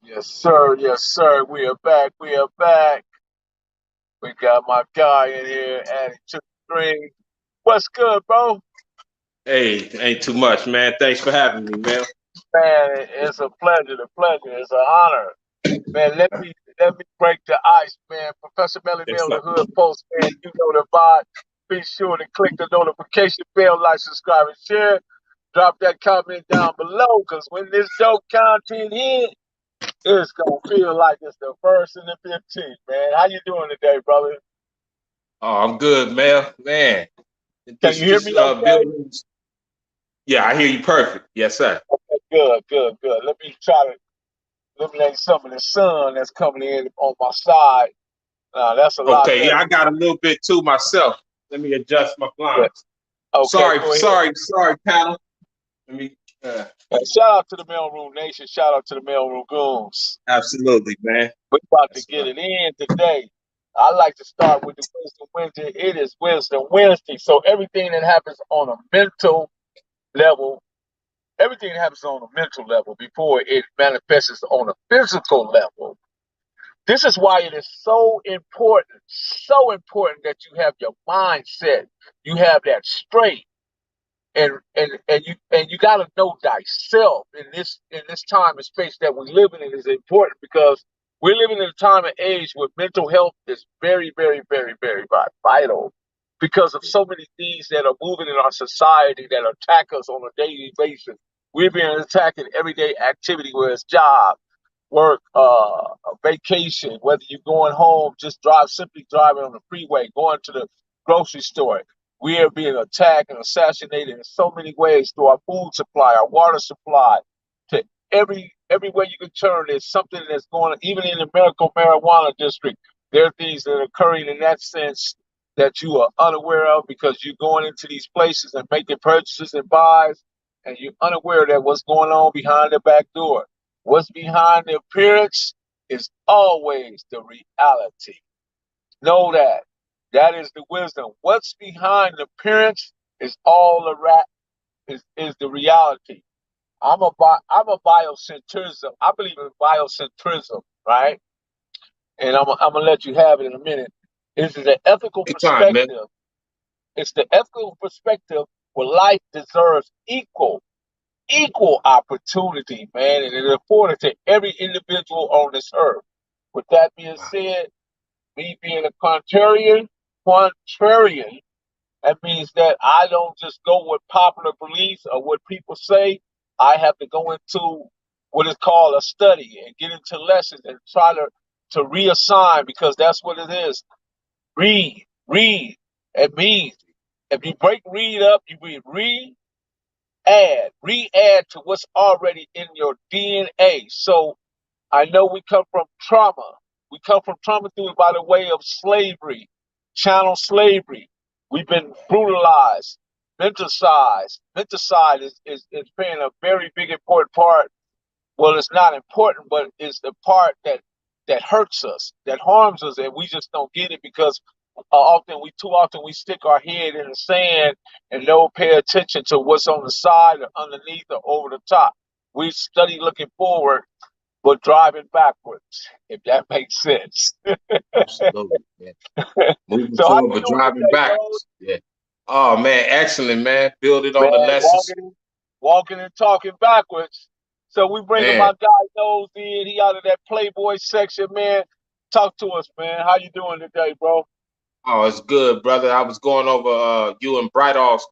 Yes, sir. Yes, sir. We are back. We are back. We got my guy in here adding to the string. What's good, bro? Hey, ain't too much, man. Thanks for having me, man. Man, it's a pleasure. The pleasure. It's an honor. Man, let me break the ice, man. Professor Melly Yes, Mail, sir. the Hood Post, man. You know the vibe. Be sure to click the notification bell, like, subscribe, and share. Drop that comment down below, cause when this dope content hit, it's gonna feel like it's the first and the 15th, man. How you doing today, brother? Oh, I'm good, man. Man, Can this you hear me this okay? building. Yeah, I hear you perfect. Yes, sir. Good, good, good. Let me try to eliminate some of the sun that's coming in on my side. That's a lot Okay, yeah, better. I got a little bit too myself. Let me adjust my Yeah. blinds. Okay, Sorry, go ahead. sorry, panel. Let me. And shout out to the Mailroom Nation. Shout out to the Mailroom Goons. Absolutely, man. We're about to That's get right. it in today. I like to start with the Wisdom Wednesday. It is Wisdom Wednesday. So everything that happens on a mental level, everything that happens on a mental level before it manifests on a physical level. This is why it is so important that you have your mindset, you have that straight, and you got to know thyself in this time and space that we live in. It is important because we're living in a time and age where mental health is very, very, very, very vital because of so many things that are moving in our society that attack us on a daily basis. We're being attacked in everyday activity, where it's job, work, a vacation, whether you're going home, just simply driving on the freeway, going to the grocery store. We are being attacked and assassinated in so many ways through our food supply, our water supply, to everywhere you can turn. There's something that's going on. Even in the medical marijuana district, there are things that are occurring in that sense that you are unaware of because you're going into these places and making purchases and buys, and you're unaware that what's going on behind the back door. What's behind the appearance is always the reality. Know that. That is the wisdom. What's behind the appearance is all is the reality. I'm a biocentrism. I believe in biocentrism, right? And I'm gonna let you have it in a minute. This is an ethical Good time, man. perspective. It's the ethical perspective where life deserves equal opportunity, man, and it is afforded to every individual on this earth. With that being Wow. said, me being a contrarian, that means that I don't just go with popular beliefs or what people say. I have to go into what is called a study and get into lessons and try to reassign because that's what it is. Read. It means if you break read up, you read re-add to what's already in your DNA. So I know we come from trauma. We come from trauma through by the way of slavery, chattel slavery. We've been brutalized, menticized. Menticide is playing a very big important part. Well, it's not important, but it's the part that hurts us, that harms us, and we just don't get it because too often we stick our head in the sand and don't pay attention to what's on the side or underneath or over the top. We study looking forward, but driving backwards, if that makes sense. Absolutely, man. Moving So how forward, you but doing driving today, bro? backwards. Yeah. Oh man, excellent, man. Build it on Man, the lessons, walking and talking backwards. So we bringing man. my guy Nose in. He out of that Playboy section, man. Talk to us, man. How you doing today, bro? Oh, it's good, brother. I was going over you and Brightall's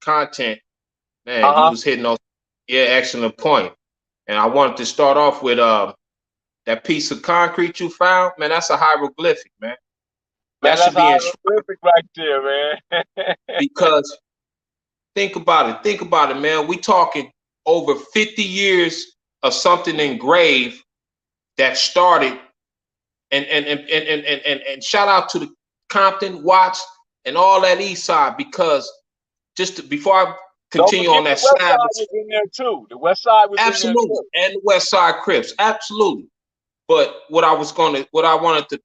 content. Man, you Uh-huh. was hitting on yeah, excellent point. And I wanted to start off with that piece of concrete you found. Man, that's a hieroglyphic, man. Man, That that's should a be enshrined hieroglyphic right there, man. because think about it. Think about it, man. We talking over 50 years of something engraved that started and shout out to the Compton, Watts, and all that east side because before I Don't continue forget on the that west slab, side was in there too. The west side was in there absolutely, too. and the West Side Crips, absolutely. But what I wanted to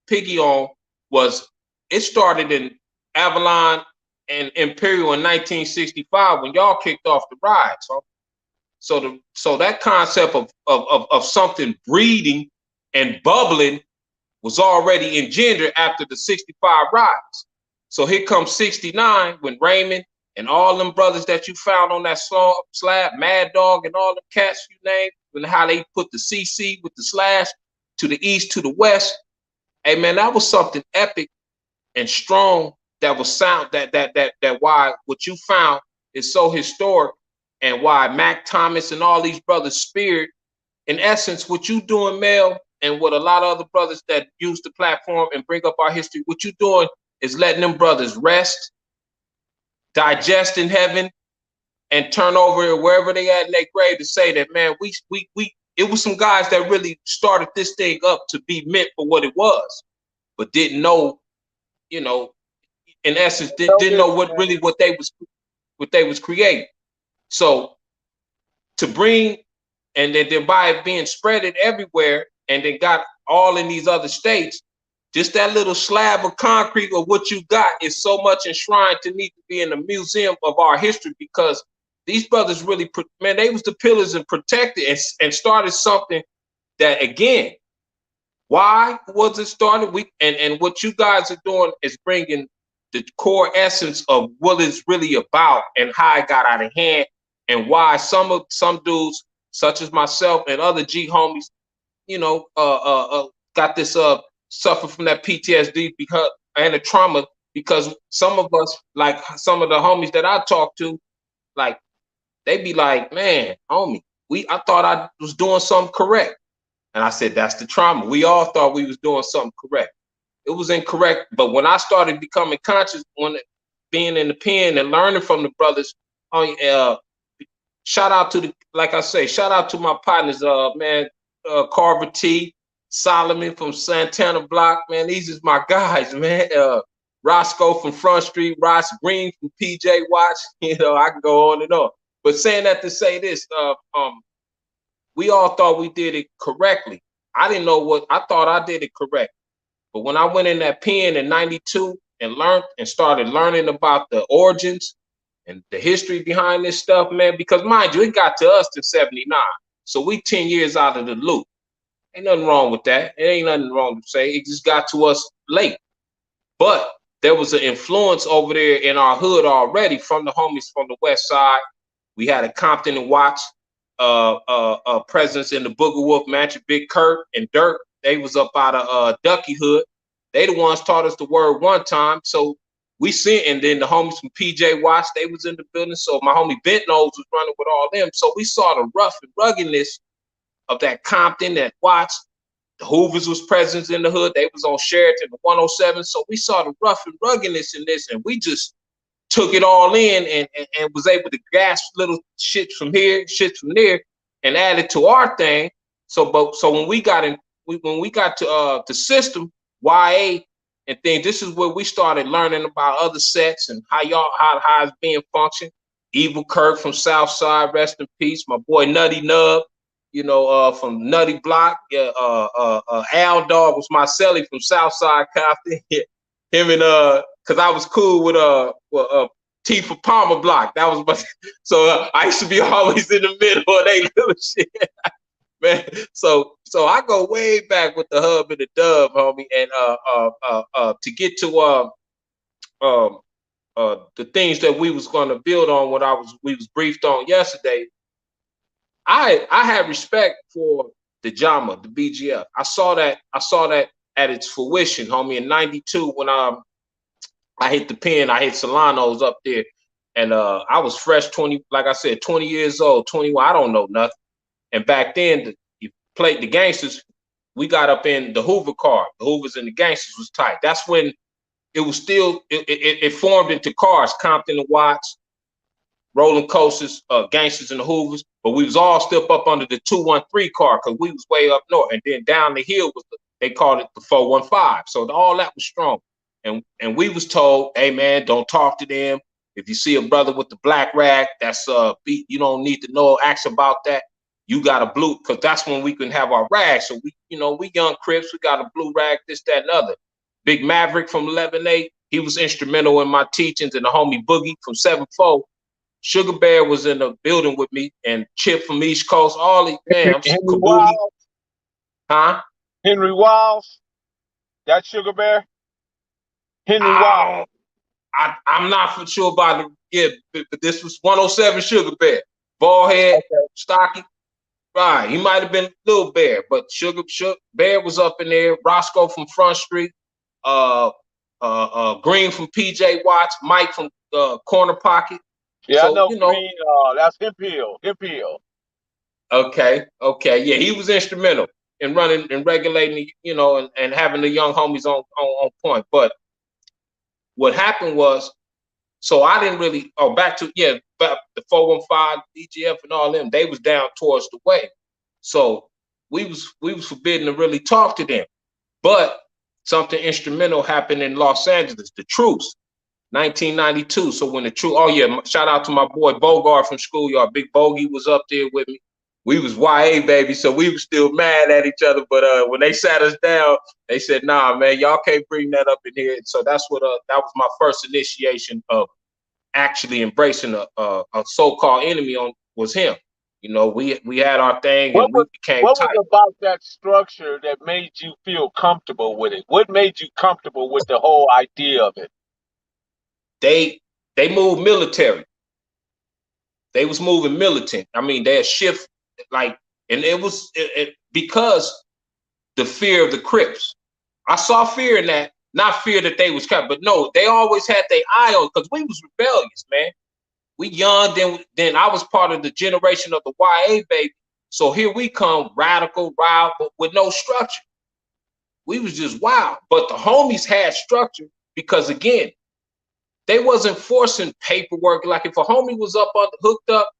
piggy on was it started in Avalon and Imperial in 1965 when y'all kicked off the riots. Huh? So that concept of something breeding and bubbling was already engendered after the 65 riots. So here comes 69 when Raymond and all them brothers that you found on that slab, Mad Dog and all the cats you named, and how they put the CC with the slash to the east to the west. Hey man, that was something epic and strong. That was sound. That why what you found is so historic, and why Mac Thomas and all these brothers speared. In essence, what you doing, Mel, and what a lot of other brothers that use the platform and bring up our history, what you doing is letting them brothers rest, digest in heaven, and turn over wherever they at in their grave to say that, man, we it was some guys that really started this thing up to be meant for what it was, but didn't know, you know, in essence, didn't know what they was creating. So to bring, and then by it being spreaded everywhere, and then got all in these other states, just that little slab of concrete of what you got is so much enshrined to need to be in the museum of our history, because these brothers really, man, they was the pillars and protected and started something that, again, why was it started? And what you guys are doing is bringing the core essence of what it's really about and how it got out of hand, and why some dudes such as myself and other G homies, got this suffer from that PTSD because and the trauma, because some of us, like some of the homies that I talk to, like they be like, man, homie, I thought I was doing something correct. And I said, that's the trauma. We all thought we was doing something correct. It was incorrect. But when I started becoming conscious, when being in the pen and learning from the brothers, shout out to like I say, shout out to my partners, man, Carver T, Solomon from Santana Block, man. These is my guys, man. Roscoe from Front Street, Ross Green from PJ Watch. I can go on and on. But saying that to say this, we all thought we did it correctly. I didn't know what I thought I did it correct. But when I went in that pen in 92 and learned and started learning about the origins and the history behind this stuff, man, because mind you, it got to us in 79. So we 10 years out of the loop. Ain't nothing wrong with that. It ain't nothing wrong to say. It just got to us late. But there was an influence over there in our hood already from the homies from the west side. We had a Compton and Watts presence in the Booger Wolf Mansion. Big Kurt and Dirk, they was up out of Ducky Hood. They the ones taught us the word one time. So we seen, and then the homies from PJ Watts, they was in the building. So my homie Bent Nose was running with all them. So we saw the rough and ruggedness of that Compton, that Watts. The Hoovers was present in the hood. They was on Sheraton, the 107. So we saw the rough and ruggedness in this, and we just took it all in and was able to grasp little shit from here, shit from there, and add it to our thing. So when we got to the system, YA and things, this is where we started learning about other sets and how it's being functioned. Evil Kirk from Southside, rest in peace. My boy Nutty Nub, from Nutty Block. Al Dog was my celly from Southside Compton. Him and because I was cool with T for Palmer Block. That was my, so I used to be always in the middle of they little shit. Man, so I go way back with the hub and the dub, homie, and to get to the things that we was going to build on what we was briefed on yesterday. I had respect for the JAMA, the BGF. I saw that at its fruition, homie, in '92 when I hit the pen, I hit Solano's up there, and I was fresh 20, like I said, 20 years old, 21. I don't know nothing. And back then, you played the gangsters. We got up in the Hoover car. The Hoovers and the gangsters was tight. That's when it was still it formed into cars, Compton and Watts, Rolling Coasters, Gangsters and the Hoovers, but we was all still up under the 213 car because we was way up north, and then down the hill was they called it the 415. So all that was strong, and we was told, hey man, don't talk to them. If you see a brother with the black rag, that's you don't need to know ask about that. You got a blue, because that's when we can have our rag. So we young Crips, we got a blue rag, this, that, and other. Big Maverick from 11-8, he was instrumental in my teachings, and the homie Boogie from 7-4. Sugar Bear was in the building with me, and Chip from East Coast, all the man, Henry Kaboomy, Wiles, huh? Henry Wiles, that Sugar Bear, Henry Wiles. I I'm not for sure about the but this was 107 Sugar Bear, bald head, Okay. stocky. Right, he might have been Little Bear, but Sugar Bear was up in there. Roscoe from Front Street, uh, Green from PJ Watts, Mike from Corner Pocket. Yeah, I So know Green. That's Hemp Hill. Hemp Hill. okay, yeah, he was instrumental in running and regulating, and having the young homies on point. But what happened was, so I didn't really. Oh, back to back the 415 DGF and all them. They was down towards the way, so we was forbidden to really talk to them. But something instrumental happened in Los Angeles, the truce, 1992. So when the truce, oh yeah, shout out to my boy Bogart from Schoolyard. Big Bogey was up there with me. We was YA baby, so we was still mad at each other. But when they sat us down, they said, "Nah, man, y'all can't bring that up in here." So that's what that was my first initiation of actually embracing a so-called enemy was him. We had our thing What and we was became what was tight. about that structure that made you feel comfortable with it? What made you comfortable with the whole idea of it? They moved military. They was moving militant. I mean, they shift like, and it was because the fear of the Crips. I saw fear in that, not fear that they was kept, but no, they always had their eye on because we was rebellious, man. We young, then I was part of the generation of the YA baby. So here we come, radical, wild, but with no structure. We was just wild. But the homies had structure because again, they wasn't forcing paperwork. Like if a homie was hooked up,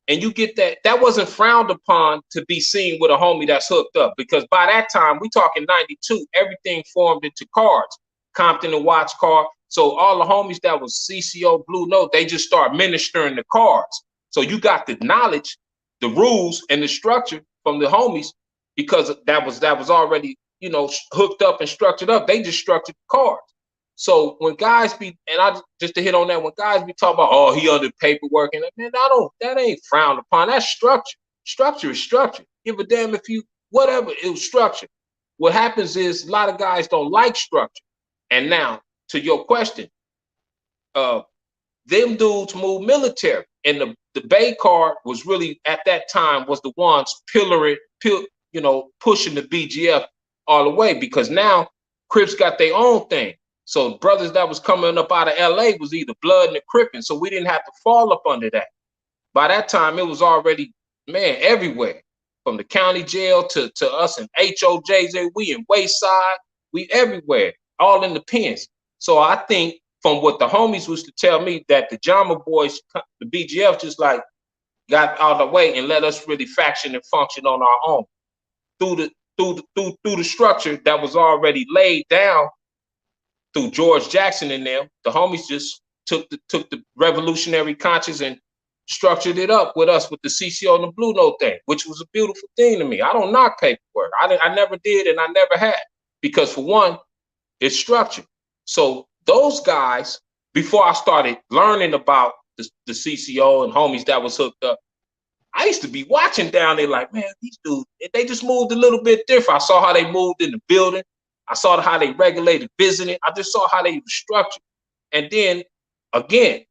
and you get that wasn't frowned upon to be seen with a homie that's hooked up, because by that time we talking 92, everything formed into cards, Compton and Watts card. So all the homies that was CCO Blue Note, they just start ministering the cards. So you got the knowledge, the rules, and the structure from the homies, because that was already hooked up and structured up. They just structured the cards. So when guys be, and I just to hit on that, when guys be talking about, oh, he under paperwork, and man, that ain't frowned upon. That's structure. Structure is structure. Give a damn if you, whatever, it was structure. What happens is a lot of guys don't like structure. And now to your question, them dudes move military, and the Bay card was really at that time was the ones pushing the BGF all the way, because now Crips got their own thing. So brothers that was coming up out of LA was either blood and the Crippin', so we didn't have to fall up under that. By that time, it was already, man, everywhere. From the county jail to us and HOJs, we in Wayside, we everywhere, all in the pens. So I think from what the homies used to tell me, that the Jama boys, the BGF, just like got out of the way and let us really faction and function on our own through the structure that was already laid down through George Jackson and them. The homies just took the revolutionary conscience and structured it up with us with the CCO and the Blue Note thing, which was a beautiful thing to me. I don't knock paperwork. I never did, and I never had, because for one, it's structured. So those guys, before I started learning about the CCO and homies that was hooked up, I used to be watching down there like, man, these dudes, they just moved a little bit different. I saw how they moved in the building. I saw how they regulated visiting. I just saw how they were structured. And then again,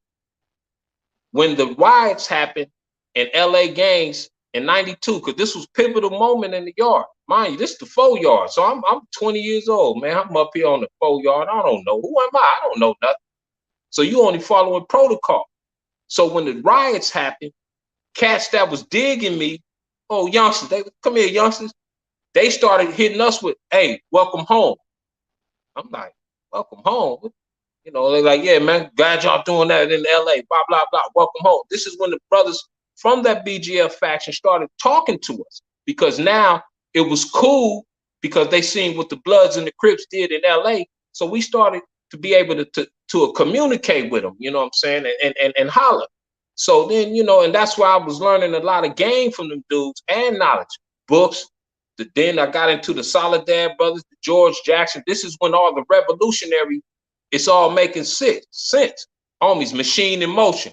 when the riots happened in LA gangs in 92, because this was pivotal moment in the yard. Mind you, this is the 4 yard. So I'm 20 years old, man. I'm up here on the 4 yard. I don't know. Who am I? I don't know nothing. So you only following protocol. So when the riots happened, cats that was digging me, oh, youngsters, they come here, youngsters. They started hitting us with, hey, welcome home. I'm like, welcome home? They're like, yeah, man, glad y'all doing that in LA, blah, blah, blah, welcome home. This is when the brothers from that BGF faction started talking to us, because now it was cool because they seen what the Bloods and the Crips did in LA. So we started to be able to communicate with them, you know what I'm saying, and holler. So then, and that's why I was learning a lot of game from them dudes and knowledge, books. Then I got into the Soledad brothers, the George Jackson. This is when all the revolutionary, it's all making sense. Homies, Machine in Motion,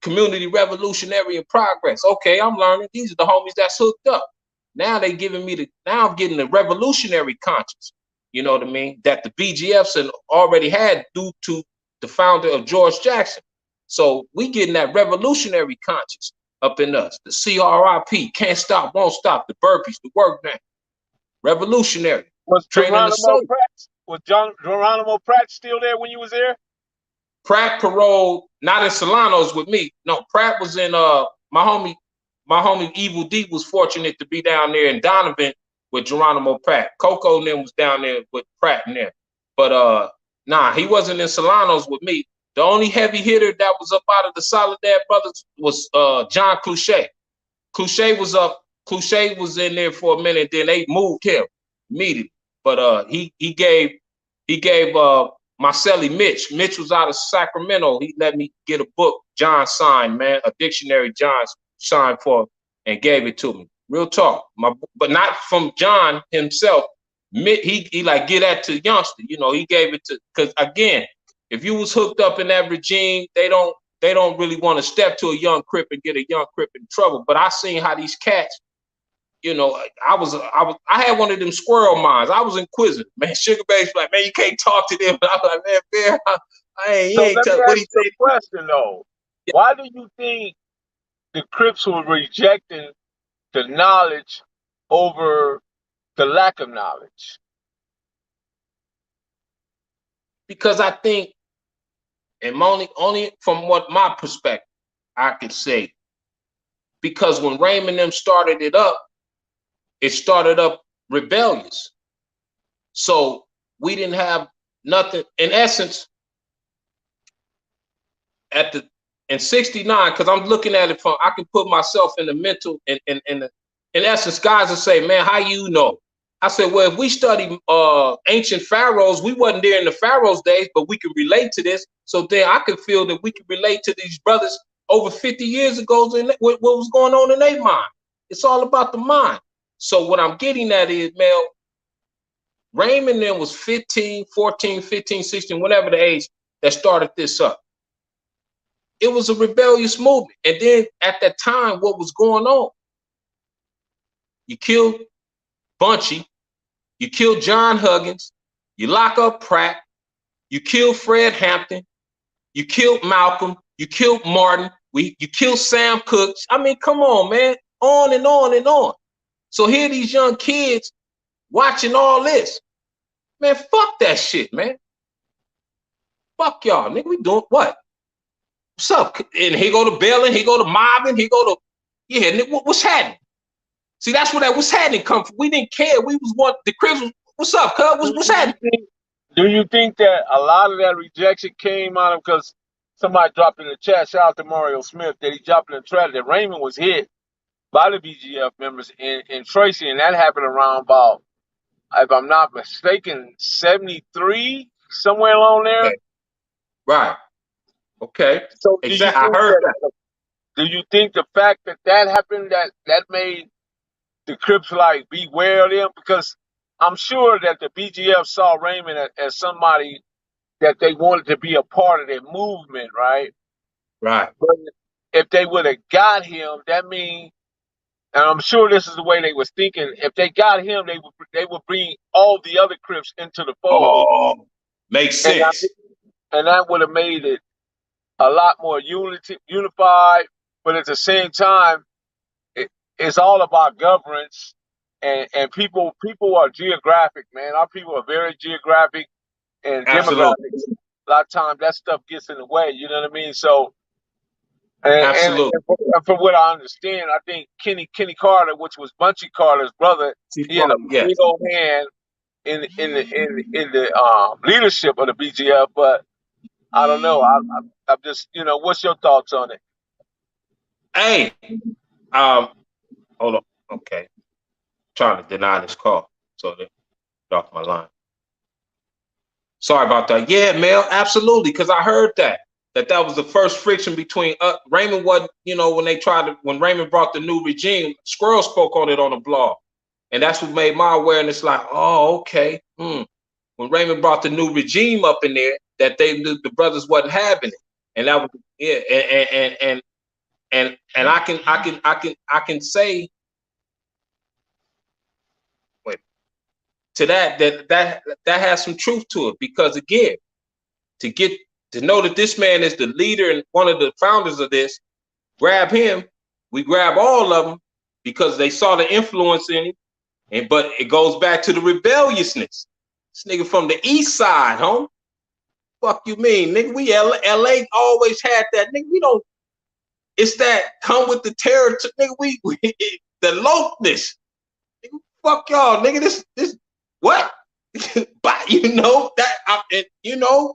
community revolutionary in progress. Okay, I'm learning. These are the homies that's hooked up. Now they giving me now I'm getting the revolutionary conscience. You know what I mean? That the BGFs already had due to the founder of George Jackson. So we getting that revolutionary conscience up in us. The CRIP, can't stop, won't stop, the burpees, the work now. Revolutionary. Was Training the soldiers. Geronimo Pratt still there when you was there? Pratt paroled, not in Solano's with me. No, Pratt was in my homie Evil D was fortunate to be down there in Donovan with Geronimo Pratt. Coco and them was down there with Pratt and them. But nah, he wasn't in Solano's with me. The only heavy hitter that was up out of the Soledad Brothers was John Cluche. Cluche was up. Cluche was in there for a minute. Then they moved him immediately. But he gave Marcelli Mitch. Mitch was out of Sacramento. He let me get a book John signed, man, a dictionary John signed for, and gave it to me. Real talk. But not from John himself. He like get that to youngster. You know, he gave it to, because again, if you was hooked up in that regime, they don't really want to step to a young Crip and get a young Crip in trouble. But I seen how these cats, you know, I had one of them squirrel minds. I was inquisitive, man. Sugar Bass like, man, you can't talk to them. I was like, man, Bear, he So ain't let me what ask he you said. a question though. Yeah. Why do you think the Crips were rejecting the knowledge over the lack of knowledge? Because I think, and only from what my perspective, I could say, because when Raymond them started it started up rebellious. So we didn't have nothing. In essence, in 69, because I'm looking at it from, I can put myself in the mental, in essence, guys will say, man, how you know? I said, well, if we study ancient pharaohs, we wasn't there in the pharaohs' days, but we can relate to this. So then I could feel that we can relate to these brothers over 50 years ago and what was going on in their mind. It's all about the mind. So what I'm getting at is, Mel, Raymond then was 15, 14, 15, 16, whatever the age that started this up. It was a rebellious movement. And then at that time, what was going on? You killed Bunchy, you killed John Huggins, you lock up Pratt, you killed Fred Hampton, you killed Malcolm, you killed Martin, you killed Sam Cooke. I mean, come on, man. On and on and on. So here these young kids watching all this. Man, fuck that shit, man. Fuck y'all, nigga. We doing what? What's up? And he go to bailing, he go to mobbing, he go to, yeah, nigga, what's happening? See, that's where that what's happening come from. We didn't care. We was what the Crips was, what's up, cuz? What's happening? Do you think that a lot of that rejection came out of, because somebody dropped in the chat, shout out to Mario Smith, that he dropped in the chat that Raymond was hit by the BGF members in Tracy, and that happened around about, if I'm not mistaken, 73, somewhere along there. Okay. Right. Okay. So exactly. I heard that. Do you think the fact that happened, that made the Crips like beware of them? Because I'm sure that the BGF saw Raymond as somebody that they wanted to be a part of their movement, right? Right. But if they would have got him, that means, and I'm sure this is the way they was thinking, if they got him, they would bring all the other Crips into the fold. Oh, makes sense. And that would have made it a lot more unified. But at the same time, it's all about governance, and people are geographic, man. Our people are very geographic and demographic. A lot of times that stuff gets in the way. You know what I mean? So, and from what I understand, I think Kenny Carter, which was Bunchy Carter's brother, he had a big old hand in the leadership of the BGF. But I don't know. I'm just, what's your thoughts on it? Hey, hold on. Okay. Trying to deny this call. So they off my line. Sorry about that. Yeah, Mel, absolutely. Because I heard that was the first friction between Raymond wasn't, when Raymond brought the new regime, Squirrel spoke on it on a blog. And that's what made my awareness like, oh, okay. When Raymond brought the new regime up in there, that they knew the brothers wasn't having it. And that was, yeah, And I can say, wait, to that has some truth to it, because again, to get to know that this man is the leader and one of the founders of this, grab him, we grab all of them because they saw the influence in him. And but it goes back to the rebelliousness. This nigga from the east side, home. Fuck you mean, nigga? We LA always had that, nigga. We don't. It's that come with the territory, nigga. We the lopeness. Nigga, fuck y'all, nigga. This what? But you know that you know,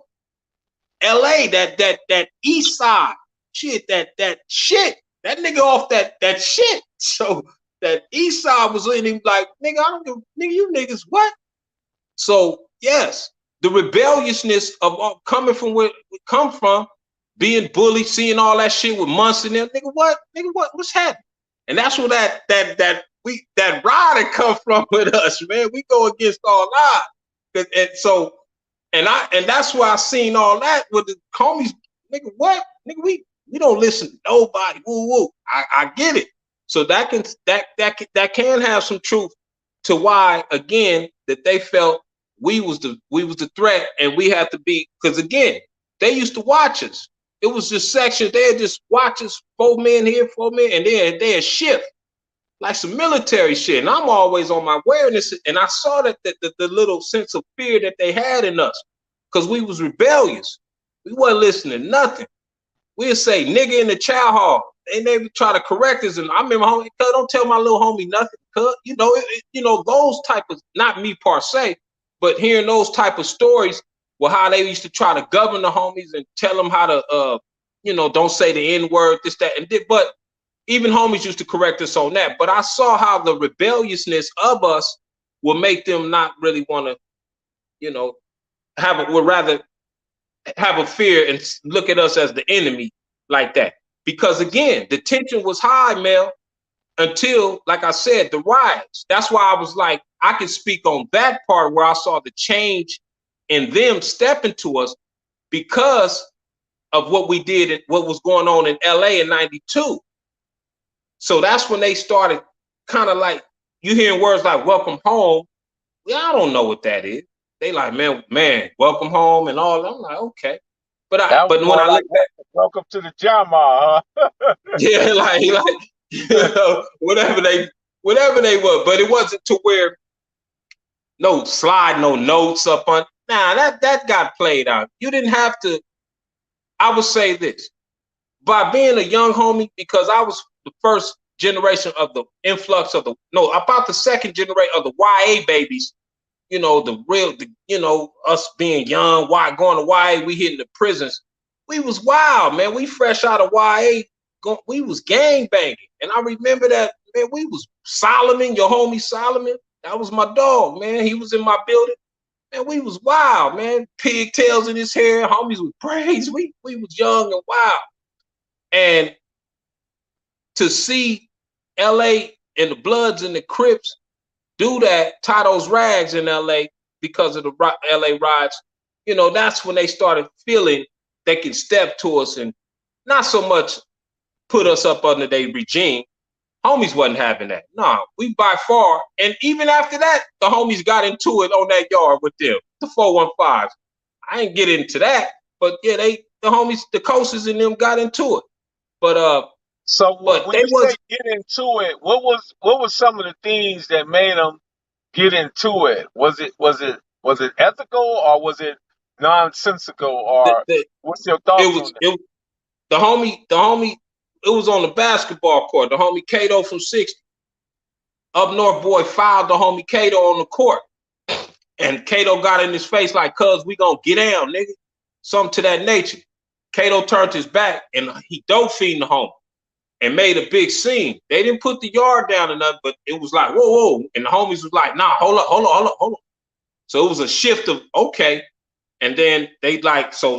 LA, that east side shit, that shit, that nigga off that shit. So that east side was in him like, nigga, I don't give, nigga, you niggas what? So yes, the rebelliousness of coming from where we come from, being bullied, seeing all that shit with months in there, nigga, what's happening? And that's where that rider come from with us, man. We go against all odds. And that's why I seen all that with the homies, nigga, what? Nigga, we don't listen to nobody. Woo woo. I get it. So that can have some truth to why, again, that they felt we was the threat, and we had to be, because again, they used to watch us. It was just sections, they'd just watch us, 4 men here, 4 men, and they'd shift like some military shit. And I'm always on my awareness, and I saw that the little sense of fear that they had in us, because we was rebellious. We wasn't listening to nothing. We'd say nigga in the chow hall, and they would try to correct us. And I remember, homie, cuz, don't tell my little homie nothing, cuz, you know, those type of, not me per se, but hearing those type of stories, well, how they used to try to govern the homies and tell them how to, don't say the N-word, this, that, and this. But even homies used to correct us on that. But I saw how the rebelliousness of us will make them not really want to, would rather have a fear and look at us as the enemy like that. Because again, the tension was high, Mel, until, like I said, the riots. That's why I was like, I can speak on that part where I saw the change in them stepping to us because of what we did and what was going on in LA in 92. So that's when they started kind of like, you hearing words like welcome home. Yeah, I don't know what that is. They like, man, welcome home and all. I'm like, okay. But when I look back, welcome to the Jama, huh? yeah, like whatever they were, but it wasn't to where no slide, no notes up on. Nah, that got played out. You didn't have to. I would say this, by being a young homie, because I was the first generation of the influx of about the second generation of the YA babies. Us being young, going to YA, we hitting the prisons. We was wild, man. We fresh out of YA, we was gang banging. And I remember that, man, we was Solomon, your homie Solomon. That was my dog, man. He was in my building. Man, we was wild, man. Pigtails in his hair, homies with braids. We was young and wild. And to see LA and the Bloods and the Crips do that, tie those rags in LA because of the LA riots, that's when they started feeling they can step to us and not so much put us up under their regime. Homies wasn't having that. No, we by far, and even after that, the homies got into it on that yard with them, the 415s. I ain't get into that, but yeah, the homies, the coasters and them got into it. But so but when they you say get into it, what was some of the things that made them get into it? Was it ethical, or was it nonsensical, or what's your thoughts on that? The homie, it was on the basketball court. The homie Cato from 60. Up north boy fouled the homie Cato on the court. And Cato got in his face like, cuz we gonna get down, nigga. Something to that nature. Cato turned his back and he dope fiended the homie and made a big scene. They didn't put the yard down or nothing, but it was like, whoa. And the homies was like, nah, hold up. So it was a shift of, okay. And then they like, so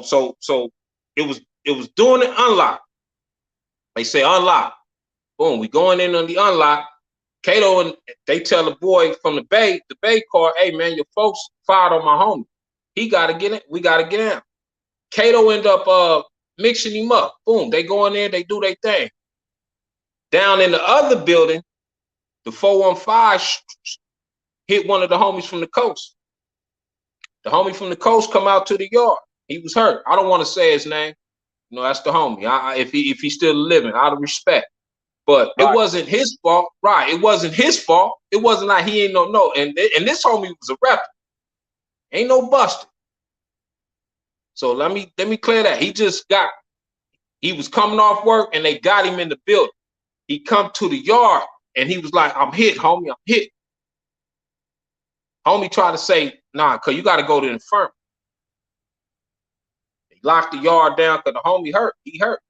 it was doing it unlock. They say unlock. Boom, we going in on the unlock. Cato and they tell the boy from the Bay car, hey man, your folks fired on my homie. He gotta get in, we gotta get in. Cato end up mixing him up. Boom, they go in there, they do their thing. Down in the other building, the 415 hit one of the homies from the coast. The homie from the coast come out to the yard. He was hurt. I don't want to say his name. You know, that's the homie. If he's still living, out of respect. But it wasn't his fault, right? It wasn't his fault. It wasn't like he ain't no. And this homie was a rapper. Ain't no buster. So let me clear that. He was coming off work and they got him in the building. He come to the yard and he was like, I'm hit, homie, I'm hit. Homie tried to say, nah, cause you gotta go to the infirmary. They locked the yard down because the homie hurt. He hurt.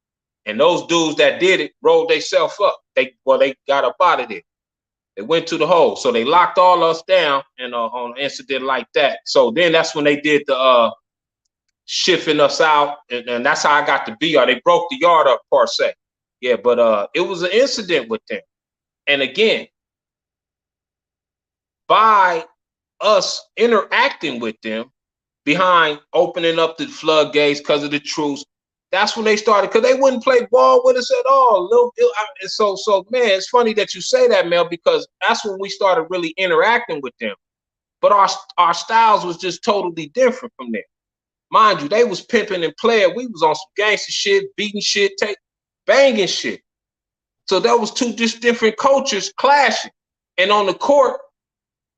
And those dudes that did it rolled themselves up. They got up out of there. They went to the hole. So they locked all us down and on an incident like that. So then that's when they did the shifting us out, and that's how I got the BR. They broke the yard up per se. Yeah, but it was an incident with them. And again, by us interacting with them behind opening up the floodgates because of the truce, that's when they started, because they wouldn't play ball with us at all. So man, it's funny that you say that, Mel, because that's when we started really interacting with them. But our styles was just totally different from there. Mind you, they was pimping and playing. We was on some gangster shit, beating shit, banging shit. So that was two just different cultures clashing. And on the court,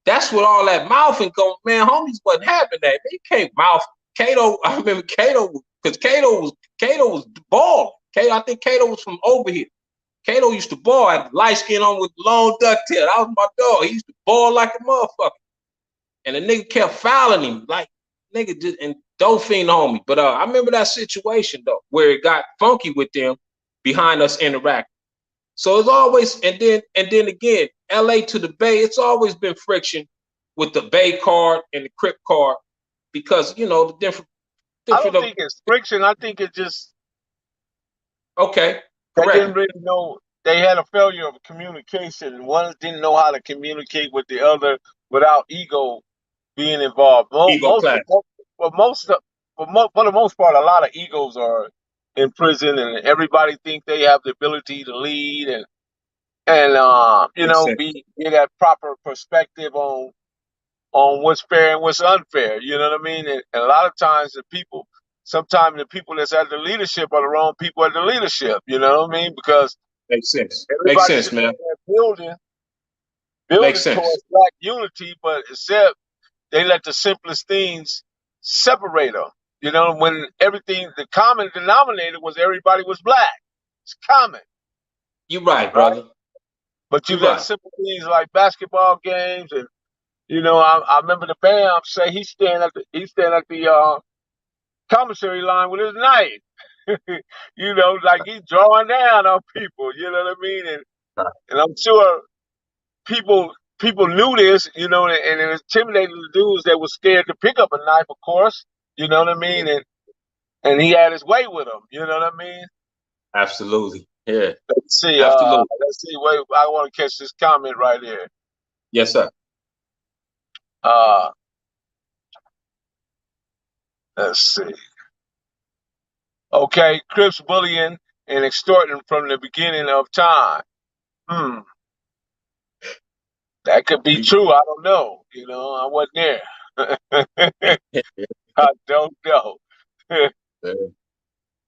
that's what all that mouthing going. Man, homies wasn't having that. They can't mouth. Kato, I remember Kato, because Kato was balling. I think Kato was from over here. Kato used to ball, had light skin on with long ducktail. That was my dog. He used to ball like a motherfucker. And the nigga kept fouling him, like nigga just, and don't fiend on me. But I remember that situation though, where it got funky with them behind us interacting. So it's always, and then again, LA to the Bay, it's always been friction with the Bay card and the Crip card, because you know the different I don't think it's friction. I think it's just okay. They Correct. didn't really know. They had a failure of communication. One didn't know how to communicate with the other without ego being involved. Ego clash. For the most part, a lot of egos are in prison, and everybody think they have the ability to lead and get that proper perspective on what's fair and what's unfair. You know what I mean? And a lot of times sometimes the people that's at the leadership are the wrong people at the leadership. You know what I mean? Because makes sense. everybody Makes sense, man. building towards black unity, but except they let the simplest things separate them. You know, when the common denominator was everybody was black. It's common. You're right, brother. But you let simple things like basketball games, and I remember the Bam say he's standing at the commissary line with his knife. Like he's drawing down on people. You know what I mean? And I'm sure people knew this, and it intimidated the dudes that was scared to pick up a knife, of course. You know what I mean? And he had his way with them. You know what I mean? Absolutely. Yeah. Let's see. Wait, I want to catch this comment right here. Yes, sir. Let's see. Okay, Crips bullying and extorting from the beginning of time. That could be true. I don't know. I wasn't there. I don't know.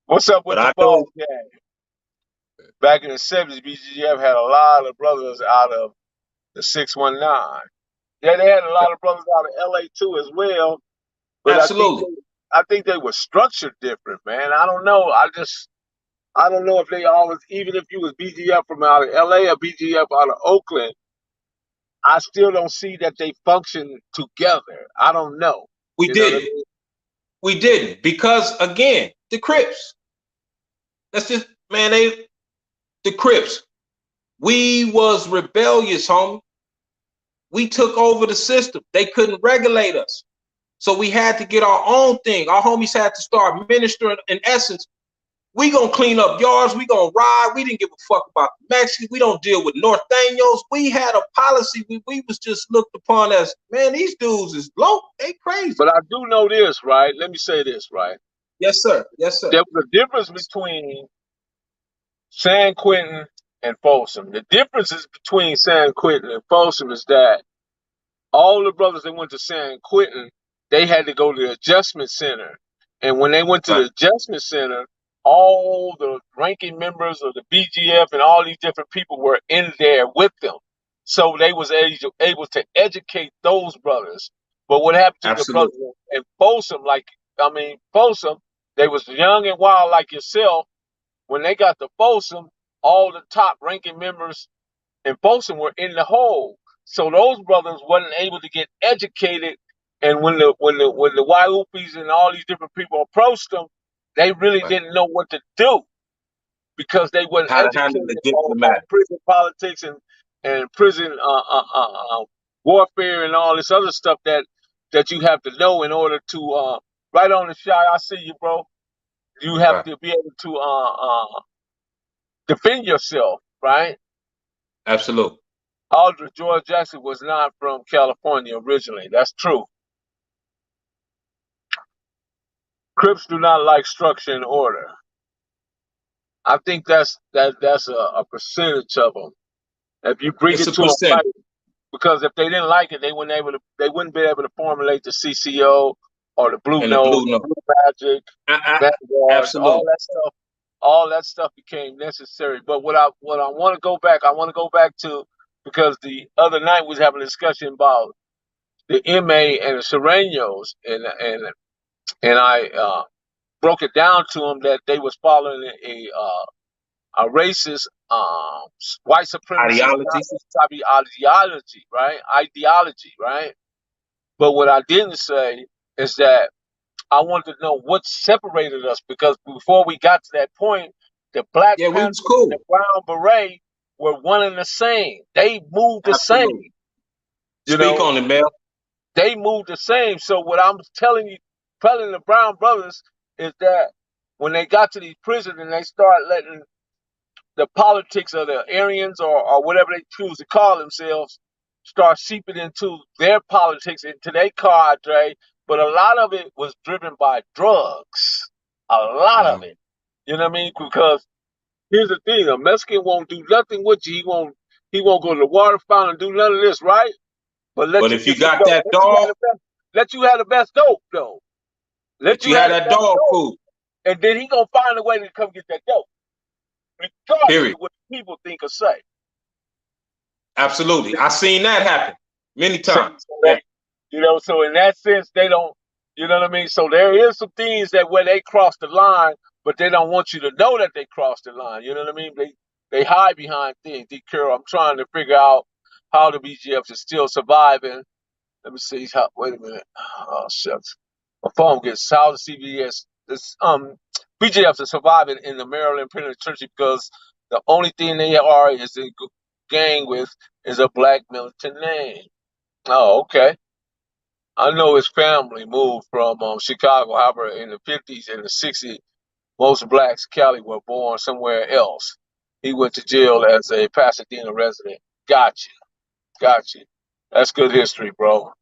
What's up with the ball game? Back in the 70s, BGF had a lot of brothers out of the 619. Yeah, they had a lot of brothers out of LA too as well. But absolutely. I think they were structured different, man. I don't know. I don't know if they always, even if you was BGF from out of LA or BGF out of Oakland, I still don't see that they function together. I don't know. We didn't. We didn't, because again, the Crips. That's just, man, the Crips. We was rebellious, homie. We took over the system. They couldn't regulate us. So we had to get our own thing. Our homies had to start ministering. In essence, we gonna clean up yards. We gonna ride. We didn't give a fuck about the Mexicans. We don't deal with Norteños. We had a policy. We was just looked upon as, man, these dudes is low. They crazy. But I do know this, right? Let me say this, right? Yes, sir. Yes, sir. There was a difference between San Quentin and Folsom. The differences between San Quentin and Folsom is that all the brothers that went to San Quentin, they had to go to the adjustment center. And when they went to Right. the adjustment center, all the ranking members of the BGF and all these different people were in there with them. So they was able to educate those brothers. But what happened to the brothers Absolutely. in Folsom, Folsom, they was young and wild like yourself. When they got to Folsom, all the top ranking members in Folsom were in the hole. So those brothers wasn't able to get educated. And when the Waiupis and all these different people approached them, they really Right. didn't know what to do because they weren't How to handle educated the on diplomatic. prison politics and prison warfare and all this other stuff that you have to know in order to right on the shot. I see you, bro. You have Right. to be able to defend yourself, right? Absolutely. Aldridge George Jackson was not from California originally. That's true. Crips do not like structure and order. I think that's a percentage of them. If you bring It's it a to them percent. right, because if they didn't like it, they wouldn't be able to formulate the CCO or the Blue And the Note, blue the note. Blue Magic, Vanguard, Absolutely. all that stuff became necessary. But what I want to go back, to because the other night we was having a discussion about the MA and the Serenos, and I broke it down to them that they was following a racist, white supremacy, Ideology. Nazi type of ideology, right? But what I didn't say is that I wanted to know what separated us because before we got to that point, the Black Yeah, we Panther was and the cool. Brown Beret were one and the same. They moved the Absolutely. same, you Speak know. on it, Mel. They moved the same. So what I'm telling the Brown brothers is that when they got to these prisons and they start letting the politics of the Aryans or whatever they choose to call themselves start seeping into their politics, into their cadre, but a lot of it was driven by drugs. A lot of Mm. it. You know what I mean? Because here's the thing, a Mexican won't do nothing with you. He won't go to the water fountain and do none of this, right? But let But you if you get some got dope. that dog, Let you have the best dope though. Let but you you had have the that best dog dope. food. And then he gonna find a way to come get that dope. Regardless Period. of what people think or say. Absolutely. I seen that happen many See, times. so Yeah. so in that sense, they don't, you know what I mean? So there is some things that where they cross the line, but they don't want you to know that they crossed the line. You know what I mean? They hide behind things. D. Carroll, I'm trying to figure out how the BGFs is still surviving. Let me see how, wait a minute. Oh, shucks. My phone gets how the CBS, BGFs are surviving in the Maryland Penitentiary because the only thing they are is in gang with is a black militant name. Oh, okay. I know his family moved from Chicago. However, in the 50s and the 60s, most blacks in Cali were born somewhere else. He went to jail as a Pasadena resident. Gotcha. Gotcha. That's good history, bro.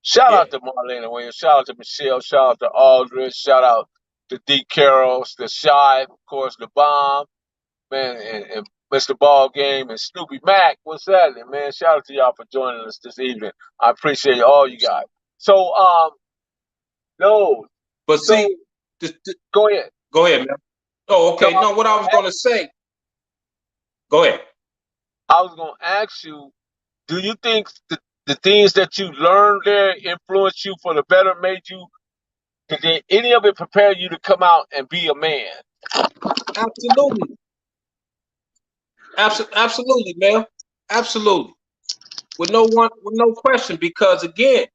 Shout Yeah. out to Marlena Williams. Shout out to Michelle. Shout out to Aldridge. Shout out to D. Carrolls, the Shy, of course, the Bomb, man, and Mr. Ball Game and Snoopy Mac. What's happening, man? Shout out to y'all for joining us this evening. I appreciate all you guys. So, no, But so see, go ahead. go ahead, man. Oh, No, okay. No, what I was gonna say. Go ahead. I was gonna ask you, do you think the things that you learned there influenced you for the better, made you, did any of it prepare you to come out and be a man? Absolutely. Absolutely, man. Absolutely. With no question, because again,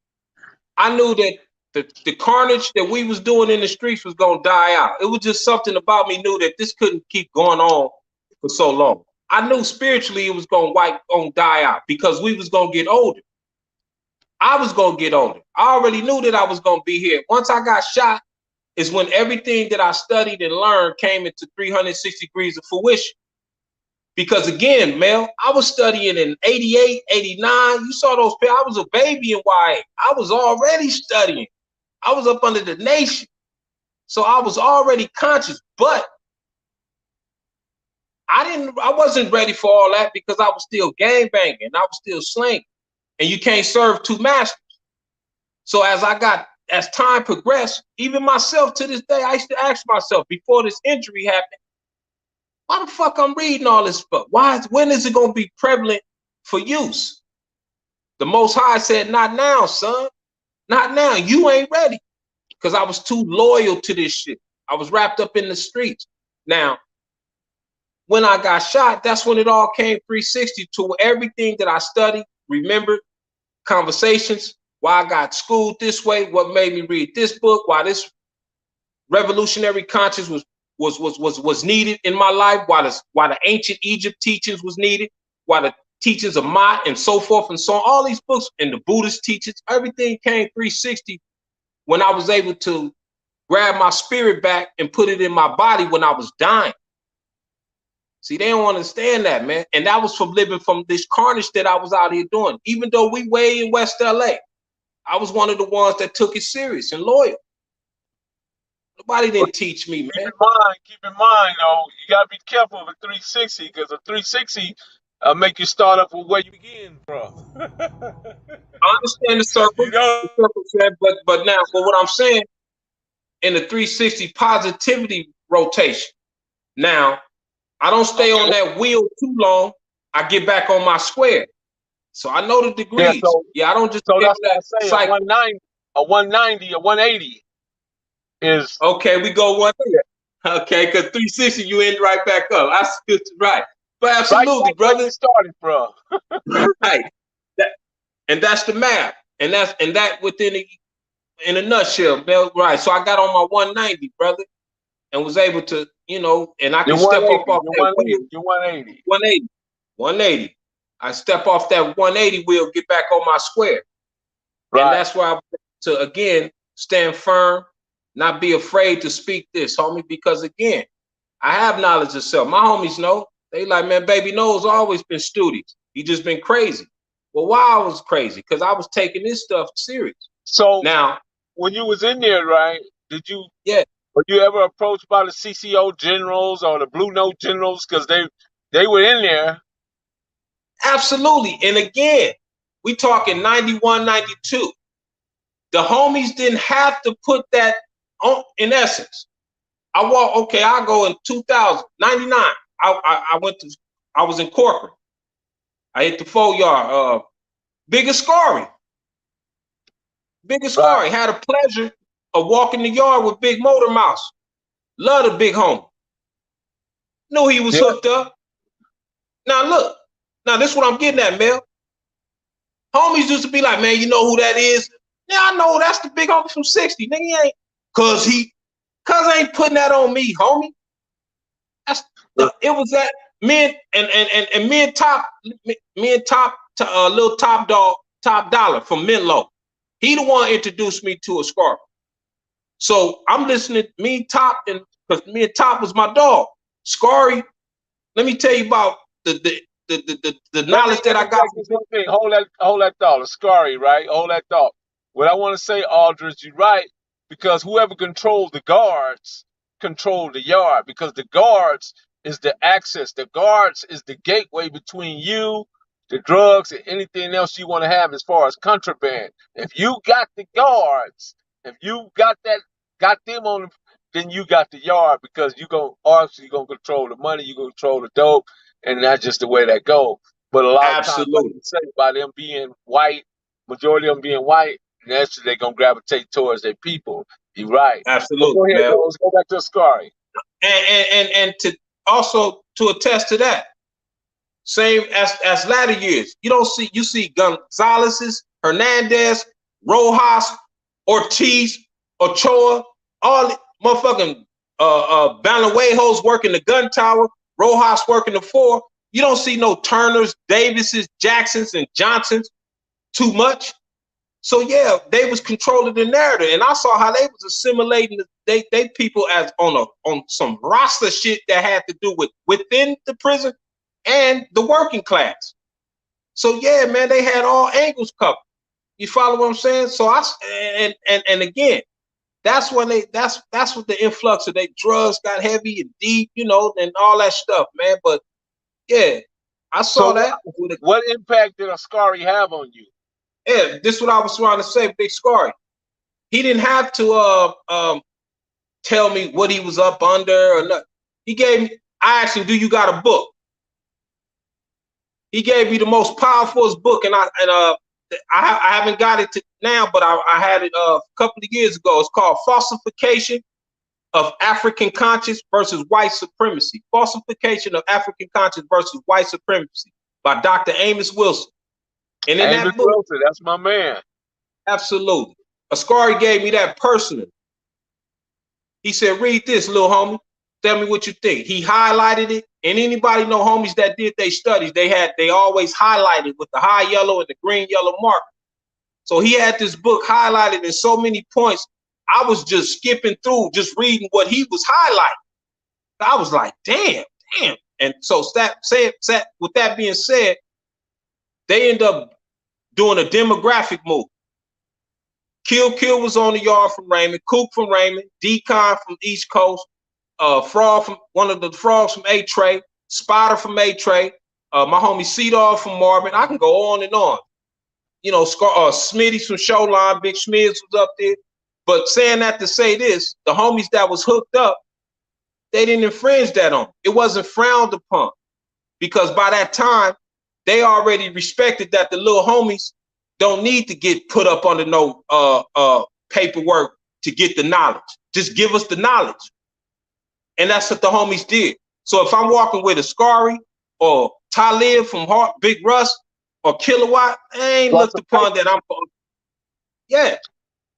I knew that the carnage that we was doing in the streets was gonna die out. It was just something about me knew that this couldn't keep going on for so long. I knew spiritually it was gonna die out because we was gonna get older. I was gonna get older. I already knew that I was gonna be here. Once I got shot, is when everything that I studied and learned came into 360 degrees of fruition. Because again, Mel, I was studying in 88, 89. You saw those. I was a baby in YA. I was already studying. I was up under the nation. So I was already conscious, but I wasn't ready for all that because I was still gang banging. I was still slinging. And you can't serve two masters. So as time progressed, even myself to this day, I used to ask myself before this injury happened, why the fuck I'm reading all this stuff? When is it gonna be prevalent for use? The Most High said, not now, son. Not now. You ain't ready. Because I was too loyal to this shit. I was wrapped up in the streets. Now, when I got shot, that's when it all came 360 to everything that I studied, remembered, conversations, why I got schooled this way, what made me read this book, why this revolutionary conscience was needed in my life, why the ancient Egypt teachings was needed, why the teachings of Mott and so forth and so on, all these books and the Buddhist teachings, everything came 360 when I was able to grab my spirit back and put it in my body when I was dying. See, they don't understand that, man. And that was from living from this carnage that I was out here doing. Even though we way in West LA, I was one of the ones that took it serious and loyal. Nobody didn't teach me, man. Keep in mind, though, you gotta be careful of a 360 because a 360 make you start up with where you begin from. I understand the circle, You know? but what I'm saying in the 360 positivity rotation. Now, I don't stay on that wheel too long. I get back on my square. So I know the degrees. I don't just so that's what I say. cycle. A 190, a 180 is okay. We go 180. Okay, because 360 you end right back up. That's right. But absolutely, right brother. Where you started from. Right. And that's the math. And that within in a nutshell, right? So I got on my 190, brother, and was able to, and I can step off that wheel. You're 180. 180. 180. I step off that 180 wheel, get back on my square. Right. And that's why I to again stand firm, not be afraid to speak this, homie, because again, I have knowledge of self. My homies know. They like, man, baby Noah's always been studious. He just been crazy. Well, why I was crazy? Because I was taking this stuff serious. So now, when you was in there, right? Did you? Yeah. Were you ever approached by the CCO generals or the Blue Note generals because they were in there? Absolutely. And again, we talking 91, 92. The homies didn't have to put that on. In essence, I go in 2000, 99. I was in corporate. I hit the 4-yard. Biggest Scary. Right. Had a pleasure of walking the yard with Big Motor Mouse. Love the big homie. Knew he was hooked up. Now look, this is what I'm getting at, Mel. Homies used to be like, man, you know who that is? Yeah, I know that's the big homie from 60. Nigga, he ain't, cause ain't putting that on me, homie. It was that me and Top little Top Dollar from Menlo. He the one introduced me to a Scarf. So I'm listening to me Top, and because me and Top was my dog. Scary, let me tell you about the knowledge that I got. Hold that thought. Scary, right? Hold that thought. What I want to say, Aldridge, you're right, because whoever controlled the guards controlled the yard, because the guards is the access. The guards is the gateway between you, the drugs, and anything else you want to have as far as contraband. If you got the guards, if you got them on, then you got the yard, because you're gonna control the money, you're gonna control the dope, and that's just the way that goes. But a lot of times, like you say, by them being white, majority of them being white, naturally they're gonna gravitate towards their people. You're right. Absolutely. Go ahead, let's go back to Scary. And to also to attest to that, same as latter years, you see Gonzalez's, Hernandez, Rojas, Ortiz, Ochoa, all the motherfucking Balanuejos working the gun tower, Rojas working the 4. You don't see no Turners, Davises, Jacksons, and Johnsons too much. So yeah, they was controlling the narrative, and I saw how they was assimilating they people as on some roster shit that had to do with within the prison and the working class. So yeah, man, they had all angles covered. You follow what I'm saying? So and again, That's when that's what the influx of their drugs got heavy and deep, you know, and all that stuff, man. But yeah, I saw So that. what impact did Ascari have on you? Yeah, this is what I was trying to say, Big Scary. He didn't have to tell me what he was up under or not. He gave me. I asked him, "Do you got a book?" He gave me the most powerful book, and I haven't got it to now, but I had it a couple of years ago. It's called Falsification of African Conscience versus White Supremacy. Falsification of African Conscience versus White Supremacy by Dr. Amos Wilson. And in Amos that book, Wilson, that's my man. absolutely. Ascari gave me that personally. He said, read this, little homie. Tell me what you think. He highlighted it. And anybody know homies that did their studies, they always highlighted with the high yellow and the green yellow mark. So he had this book highlighted in so many points. I was just skipping through, just reading what he was highlighting. I was like, damn. And so with that being said, they end up doing a demographic move. Kill was on the yard from Raymond, Coop from Raymond, Decon from East Coast, Frog from one of the frogs from A-Tray, Spider from A-Tray, my homie C-Dog from Marvin. I can go on and on. You know, Smitty from Showline, Big Schmids was up there. But saying that to say this, the homies that was hooked up, they didn't infringe that on. It wasn't frowned upon because by that time, they already respected that the little homies don't need to get put up under no paperwork to get the knowledge. Just give us the knowledge. And that's what the homies did. So if I'm walking with Ascari or Talib from Big Russ or Kilowatt, I ain't looked upon that. Yeah,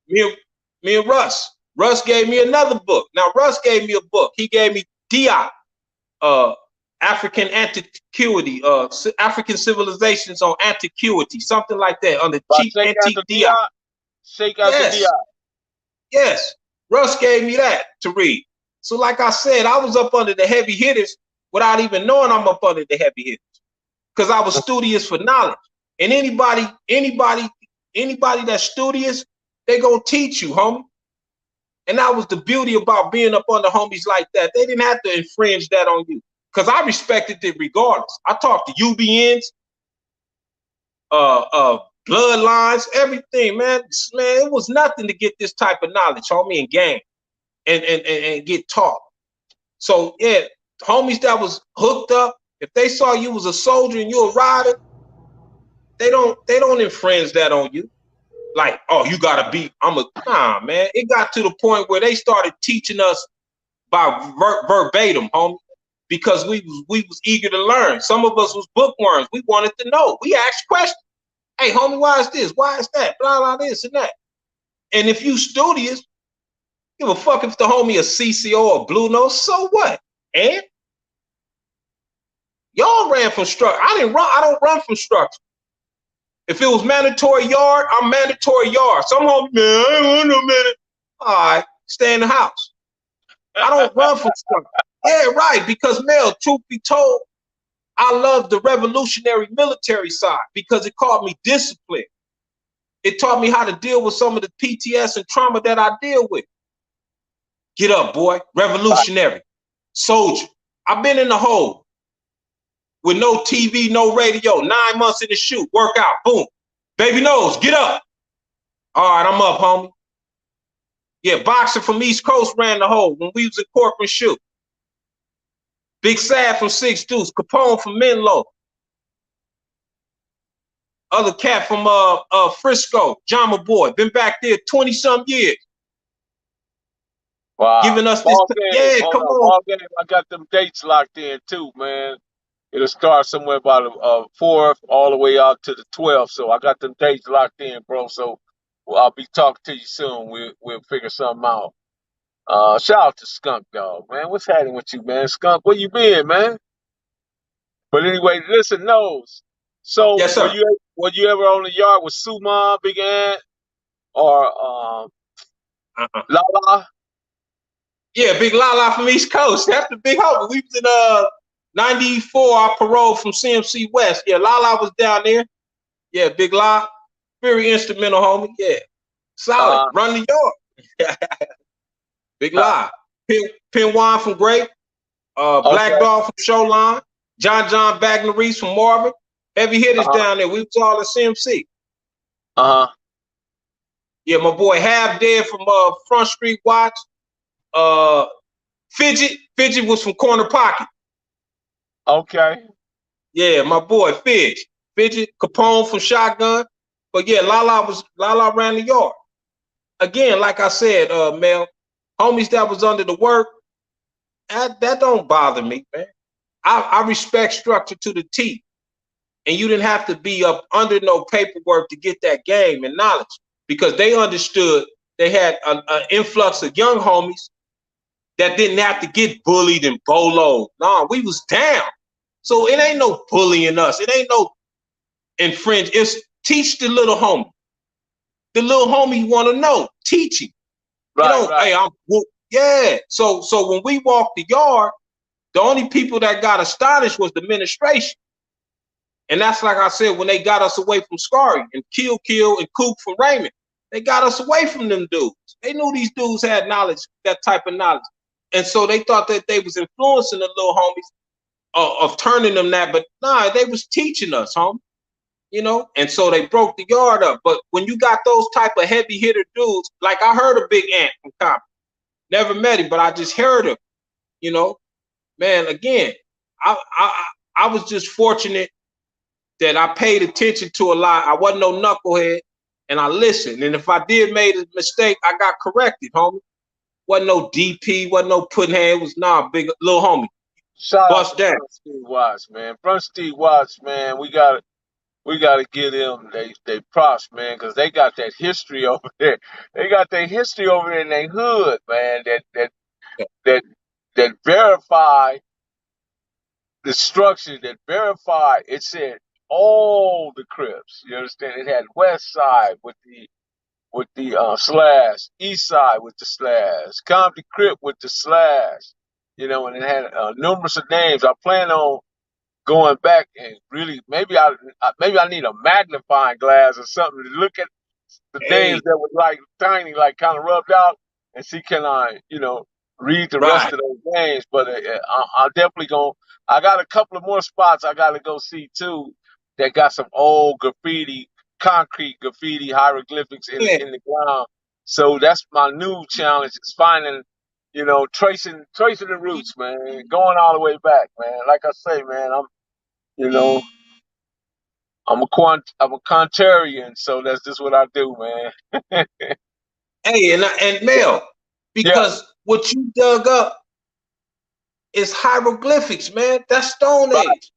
me and Russ. Russ gave me another book. Now Russ gave me a book. He gave me Diop, African Antiquity, African Civilizations on Antiquity, something like that, on the cheap antique Diop. Shake out the Diop. Yes, Russ gave me that to read. So like I said, I was up under the heavy hitters without even knowing I'm up under the heavy hitters because I was studious for knowledge. And anybody that's studious, they gonna teach you, homie. And that was the beauty about being up under homies like that. They didn't have to infringe that on you because I respected it regardless. I talked to UBNs, bloodlines, everything, man. Man, it was nothing to get this type of knowledge, homie, and game. And get taught. So yeah, homies that was hooked up, if they saw you was a soldier and you a rider, they don't infringe that on you. Like, oh, you gotta be, nah, man. It got to the point where they started teaching us by verbatim, homie, because we was eager to learn. Some of us was bookworms. We wanted to know. We asked questions. Hey, homie, why is this? Why is that? Blah, blah, this and that. And if you studious, give a fuck if the homie a CCO or Blue Nose, so what? And y'all ran from structure. I don't run from structure. If it was mandatory yard, I'm mandatory yard. Some homie, man, I ain't want no minute. All right, stay in the house. I don't run from structure. Yeah, right, because Mel, truth be told, I love the revolutionary military side because it taught me discipline. It taught me how to deal with some of the PTS and trauma that I deal with. Get up, boy. Revolutionary. Soldier. I've been in the hole with no TV, no radio, 9 months in the shoot, workout, boom. Baby nose, get up. All right, I'm up, homie. Yeah, boxer from East Coast ran the hole when we was in corporate shoot. Big Sad from Six Deuce, Capone from Menlo. Other cat from Frisco, Jama Boy, been back there 20-some years. Wow. Giving us this. Yeah, come on. I got them dates locked in too, man. It'll start somewhere about the 4th all the way out to the 12th. So I got them dates locked in, bro. So I'll be talking to you soon. We'll figure something out. Shout out to Skunk Dog, man. What's happening with you, man? Skunk, where you been, man? But anyway, listen, Nose. So yes, sir. were you ever on the yard with Suma, Big Ant, or Lala? Yeah, Big Lala from East Coast. That's the big hope. We was in 94. I paroled from CMC West. Yeah, Lala was down there. Yeah, Big La, very instrumental, homie. Yeah, solid. Run the yard. Big lie. Pin Wine from Grape, Black Okay. Dog from Showline, John Bagnerise from Marvin. Heavy hitters Uh-huh. down there. We was all at CMC. Uh-huh. Yeah, my boy Half Dead from Front Street Watch. Uh, Fidget was from Corner Pocket. Okay. Yeah, my boy Fidget Capone from Shotgun. But yeah, Lala ran the yard. Again, like I said, Mel, homies that was under the work, that don't bother me, man. I respect structure to the T. And you didn't have to be up under no paperwork to get that game and knowledge because they understood they had an influx of young homies that didn't have to get bullied and boloed. Nah, we was down. So it ain't no bullying us. It ain't no infringe. It's teach the little homie. The little homie want to know. Teach him. You Right, know, right. hey, yeah. So when we walked the yard, the only people that got astonished was the administration. And that's like I said, when they got us away from Scary and Kill and Coop from Raymond, they got us away from them dudes. They knew these dudes had knowledge, that type of knowledge. And so they thought that they was influencing the little homies of turning them that, but nah, they was teaching us, homie. You know, and so they broke the yard up. But when you got those type of heavy hitter dudes, like I heard a Big Ant from Compton. Never met him, but I just heard him. You know, man. Again, I was just fortunate that I paid attention to a lot. I wasn't no knucklehead, and I listened. And if I did made a mistake, I got corrected, homie. Wasn't no DP, wasn't no putting hand. It was big little homie. Shout out Bust to down. Front Street Watch, man. Front Street Watch, man. We gotta give them they props, man, because they got that history over there. They got that history over there in their hood, man. That that verify the structure, that verify it said all the Crips. You understand? It had West Side with the slash, East Side with the slash, Compton Crip with the slash. You know, and it had numerous of names. I plan on going back and really maybe I need a magnifying glass or something to look at the names Hey, that was like tiny, like kind of rubbed out, and see can I, read the rest right. of those names. But I'm definitely going. I got a couple of more spots I got to go see too. That got some old graffiti, concrete graffiti hieroglyphics in Yeah. in the ground. So that's my new challenge is finding, tracing the roots, man, going all the way back, man. Like I say, man, you know, I'm a contrarian, so that's just what I do, man. Hey, and Mel, Yeah, because what you dug up is hieroglyphics, man. That's Stone right, Age.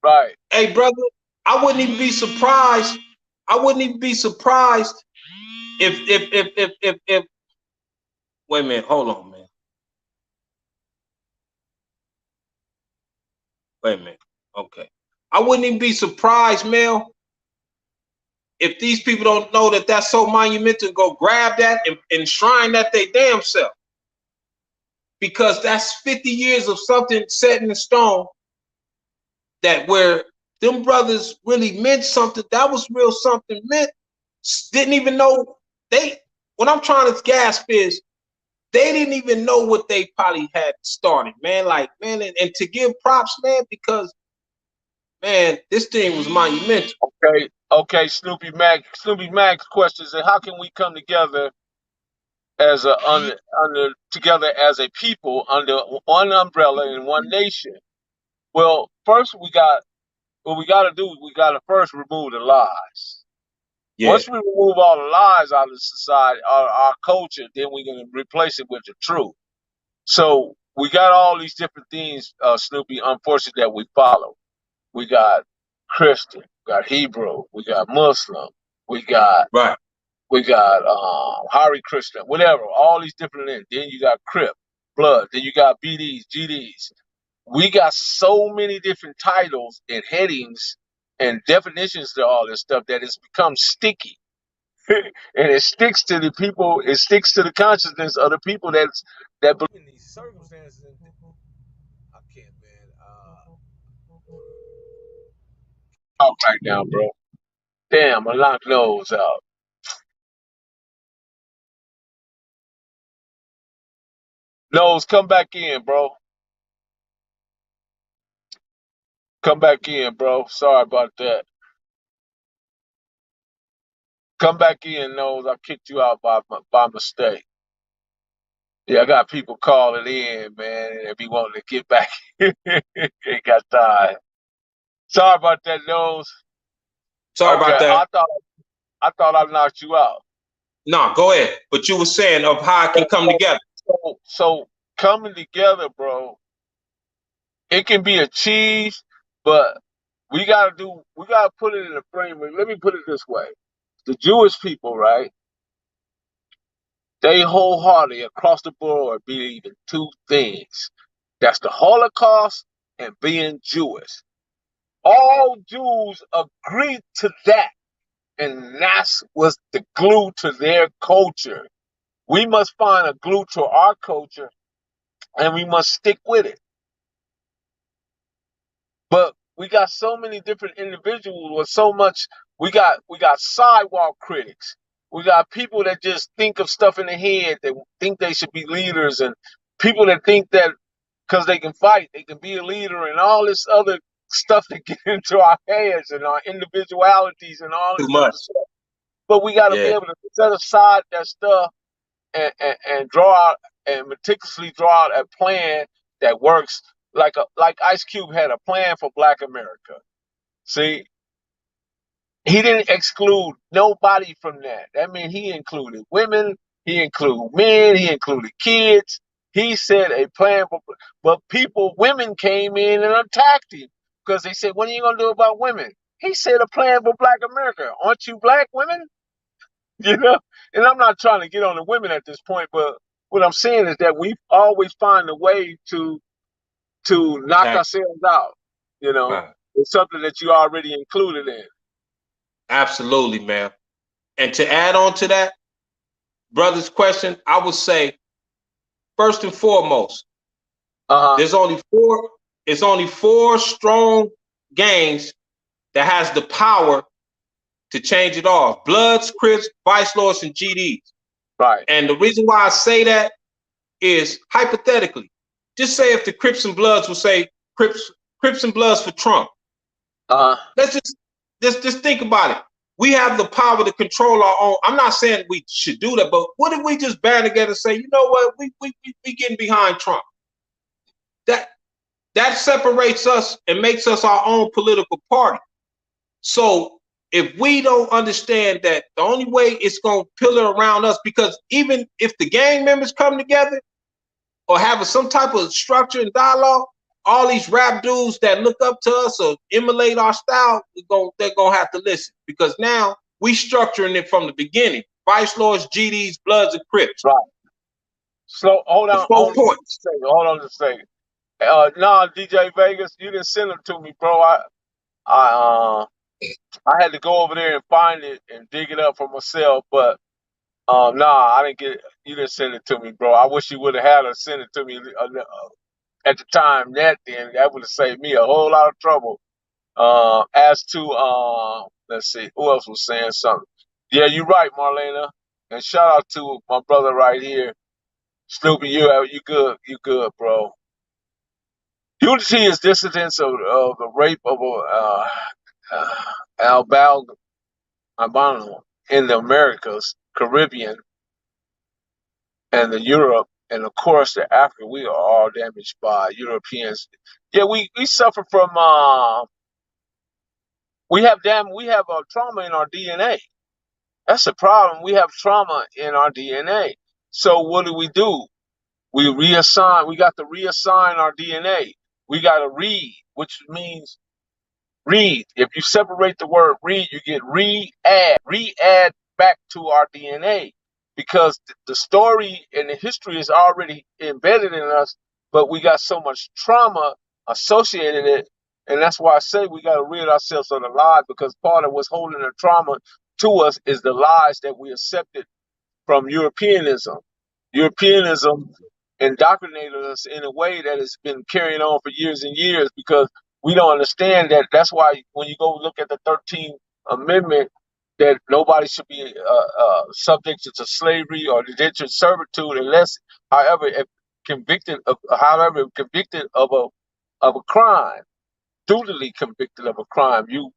right. Hey, brother, I wouldn't even be surprised. I wouldn't even be surprised if wait a minute, hold on, man. Wait a minute. Okay. I wouldn't even be surprised, Mel, if these people don't know that that's so monumental, go grab that and enshrine that they damn self. Because that's 50 years of something set in stone that where them brothers really meant something. That was real something meant. Didn't even know they, what I'm trying to gasp is they didn't even know what they probably had started, man. Like, man, and to give props, man, because man, this thing was monumental. Okay, okay. Snoopy Mac's question is, how can we come together as together as a people under one umbrella in one nation? Well, first what we got to do. We got to first remove the lies. Yeah, Once we remove all the lies out of society, our culture, then we're gonna replace it with the truth. So we got all these different things, Snoopy, unfortunately, that we follow. We got Christian, we got Hebrew, we got Muslim, we got right. we got Hare Krishna, whatever, all these different things. Then you got Crip, Blood, then you got BDs, GDs. We got so many different titles and headings and definitions to all this stuff that it's become sticky. And it sticks to the people, it sticks to the consciousness of the people that believe in these circumstances. I can't, man. Talk right now, bro. Damn, I knocked nose out. Nose, come back in, bro. Come back in, bro. Sorry about that. Come back in, Nose. I kicked you out by mistake. Yeah, I got people calling in, man, and they be wanting to get back. Ain't got time. Sorry about that, Nose. Sorry Okay, about that. I thought I knocked you out. No, go ahead. But you were saying of how it can come together. So coming together, bro, it can be achieved, but we gotta put it in a framework. Let me put it this way. The Jewish people, right? They wholeheartedly across the board believe in two things. That's the Holocaust and being Jewish. All Jews agree to that, and that's what's the glue to their culture. We must find a glue to our culture, and we must stick with it. But we got so many different individuals with so much. We got sidewalk critics. We got people that just think of stuff in their head that think they should be leaders, and people that think that because they can fight, they can be a leader, and all this other stuff that get into our heads and our individualities and all Too this other much. stuff. But we got to be Yeah. able to set aside that stuff and draw out and meticulously draw out a plan that works like Ice Cube had a plan for Black America. See, he didn't exclude nobody from that. That means he included women, he included men, he included kids. He said a plan for, but women came in and attacked him because they said, "What are you gonna do about women?" He said a plan for Black America. Aren't you black women? You know, and I'm not trying to get on the women at this point, but what I'm saying is that we always find a way to knock Attack. ourselves out. You know, Right. it's something that you already included in. Absolutely, man. And to add on to that, brother's question, I would say first and foremost, Uh huh. there's only four. It's only four strong gangs that has the power to change it all: Bloods, Crips, Vice Lords, and GDs. Right. And the reason why I say that is hypothetically, just say if the Crips and Bloods will say Crips and Bloods for Trump. Uh huh. Let's just think about it. We have the power to control our own. I'm not saying we should do that, but what if we just band together and say, you know what, we getting behind Trump? That that separates us and makes us our own political party. So if we don't understand that the only way it's gonna pillar around us, because even if the gang members come together or have some type of structure and dialogue, all these rap dudes that look up to us or emulate our style, they're gonna have to listen because now we structuring it from the beginning. Vice Lords, GDs, Bloods, and Crips. Right. So hold The on. 4 points. Hold on just a second. No, DJ Vegas, you didn't send them to me, bro. I I had to go over there and find it and dig it up for myself, but nah, I didn't get. You didn't send it to me, bro. I wish you would have had her send it to me at the time. That would have saved me a whole lot of trouble. As to let's see, who else was saying something? Yeah, you're right, Marlena. And shout out to my brother right here, Snoopy. You good? You good, bro? Unity is dissidence of the rape of Albal Albano in the Americas, Caribbean, and the Europe, and of course the Africa. We are all damaged by Europeans. Yeah, we suffer from we have trauma in our DNA. That's the problem. We have trauma in our DNA. So what do? We reassign. We got to reassign our DNA. We got to read, which means read. If you separate the word read, you get re-add back to our DNA because the story and the history is already embedded in us, but we got so much trauma associated it. And that's why I say we got to rid ourselves of the lies because part of what's holding the trauma to us is the lies that we accepted from Europeanism. Europeanism indoctrinated us in a way that has been carrying on for years and years because we don't understand that. That's why when you go look at the 13th Amendment, that nobody should be subjected to slavery or indentured servitude unless, however, convicted of a crime, duly convicted of a crime, you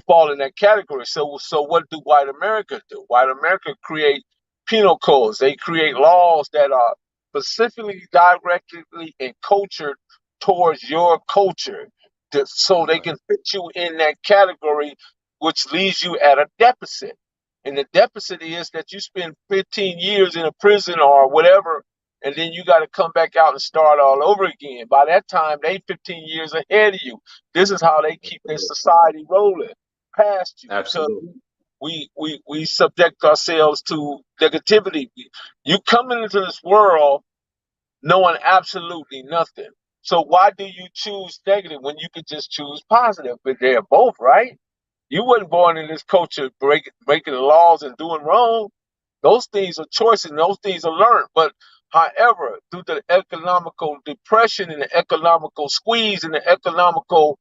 fall in that category. So what do white America do? White America create penal codes. They create laws that are specifically directly and cultured towards your culture, so they can fit you in that category, which leaves you at a deficit. And the deficit is that you spend 15 years in a prison or whatever, and then you got to come back out and start all over again. By that time, they 15 years ahead of you. This is how they keep their society rolling past you, because Absolutely. we subject ourselves to negativity. You coming into this world knowing absolutely nothing. So why do you choose negative when you could just choose positive? But they're both right. You wasn't born in this culture breaking the laws and doing wrong. Those things are choices and those things are learned. But however, due to the economical depression and the economical squeeze and the economical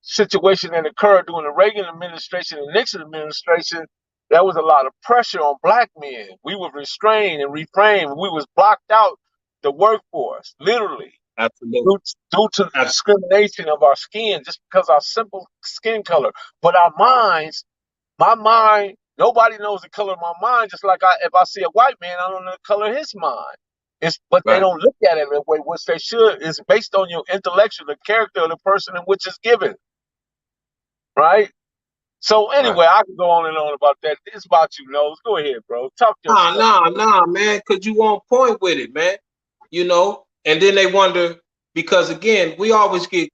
situation that occurred during the Reagan administration and Nixon administration, there was a lot of pressure on black men. We were restrained and reframed. We was blocked out the workforce, literally, Absolutely. due to the discrimination of our skin, just because our simple skin color. But our minds, my mind, nobody knows the color of my mind. Just like if I see a white man, I don't know the color of his mind. But they Right. don't look at it that way, which they should. It's based on your intellectual, the character of the person in which is given, right? So Right. anyway, I can go on and on about that. It's about you, Nose. Go ahead, bro. Talk your stuff. Nah, man, because you on point with it, man. And then they wonder, because again, we always get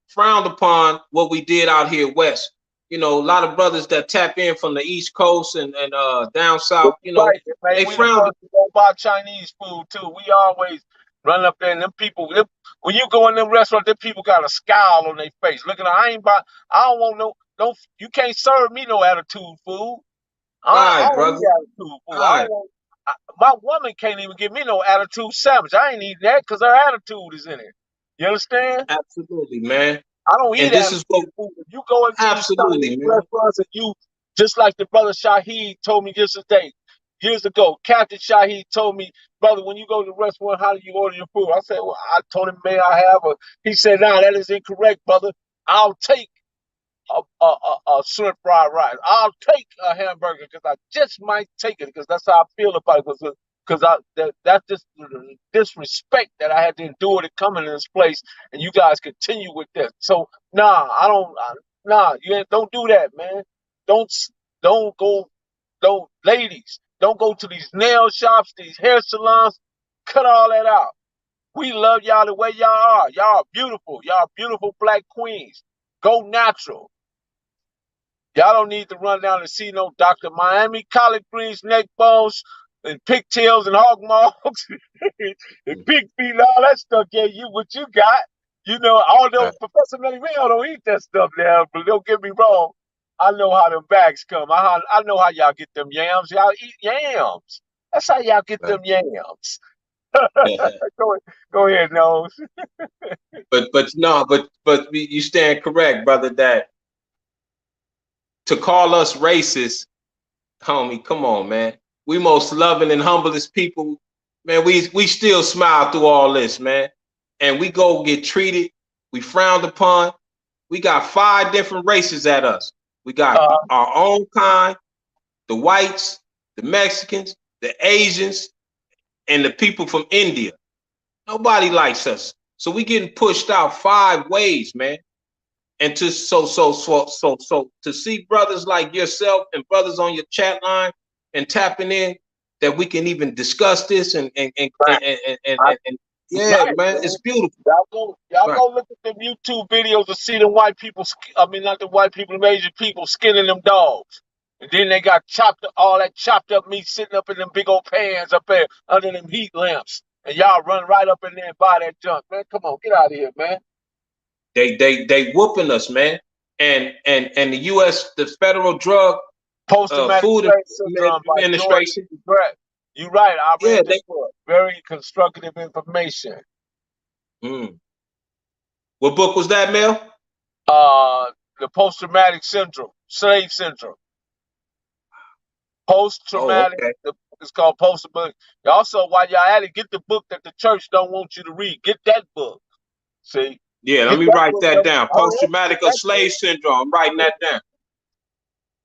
frowned upon what we did out here west. A lot of brothers that tap in from the East Coast and down south, Right, man. they We the frowned. first to go buy Chinese food too. We always run up there, and them people. When you go in them restaurants, them people got a scowl on their face. Looking, I ain't buy. I don't want no. You can't serve me no attitude food. I Right, don't brother. eat attitude food. I don't Right. want. My woman can't even give me no attitude sandwich. I ain't eating that because her attitude is in it. You understand? Absolutely, man. I don't And eat this is what attitude food. If you go into these absolutely, Chinese man. restaurants and you, just like the brother Shaheed told me yesterday, years ago, Captain Shaheed told me, brother, when you go to the restaurant, how do you order your food? I said, well, I told him, may I have a, he said, nah, that is incorrect, brother. I'll take a shrimp fried rice. I'll take a hamburger because I just might take it because that's how I feel about it. Because that's just the disrespect that I had to endure to come into this place, and you guys continue with this. So nah, I don't. Nah, don't do that, man. Don't don't go. Don't, ladies, don't go to these nail shops, these hair salons. Cut all that out. We love y'all the way y'all are. Y'all are beautiful. Y'all are beautiful black queens. Go natural. Y'all don't need to run down and see no Dr. Miami, collard greens, neck bones, and pigtails and hog maws and pig feet and all that stuff. Yeah, you what you got. Although Right. Professor Melly Mail don't eat that stuff now, but don't get me wrong. I know how them bags come. I know how y'all get them yams. Y'all eat yams. That's how y'all get Right. them yams. Go ahead, Nose. But no, but you stand correct, brother, that to call us racist, homie, come on, man. We most loving and humblest people, man. We still smile through all this, man. And we go get treated, we frowned upon. We got 5 different races at us. We got Uh, our own kind, the whites, the Mexicans, the Asians, and the people from India. Nobody likes us. So we getting pushed out 5 ways, man. And to see brothers like yourself and brothers on your chat line and tapping in that we can even discuss this right. and yeah, Right, man, man. it's beautiful. Y'all Right. go look at them YouTube videos to see them white people. I mean, not the white people, them Asian people skinning them dogs, and then they got all that chopped up meat sitting up in them big old pans up there under them heat lamps, and y'all run right up in there and buy that junk, man. Come on, get out of here, man. They whooping us, man. And the US, the Federal Drug Post-traumatic Food stress syndrome by George Administration, Brett. You're right. I yeah, read the book. Very constructive information. mm. What book was that, Mel? Uh, the post-traumatic syndrome, slave syndrome. Oh, Post-traumatic, okay. It's called Folsom. But also, while y'all at it, get the book that the church don't want you to read. Get that book. See, Yeah, let get me that write book. that down. Hurry up, Post-traumatic get or that slave book. syndrome. I'm writing that down.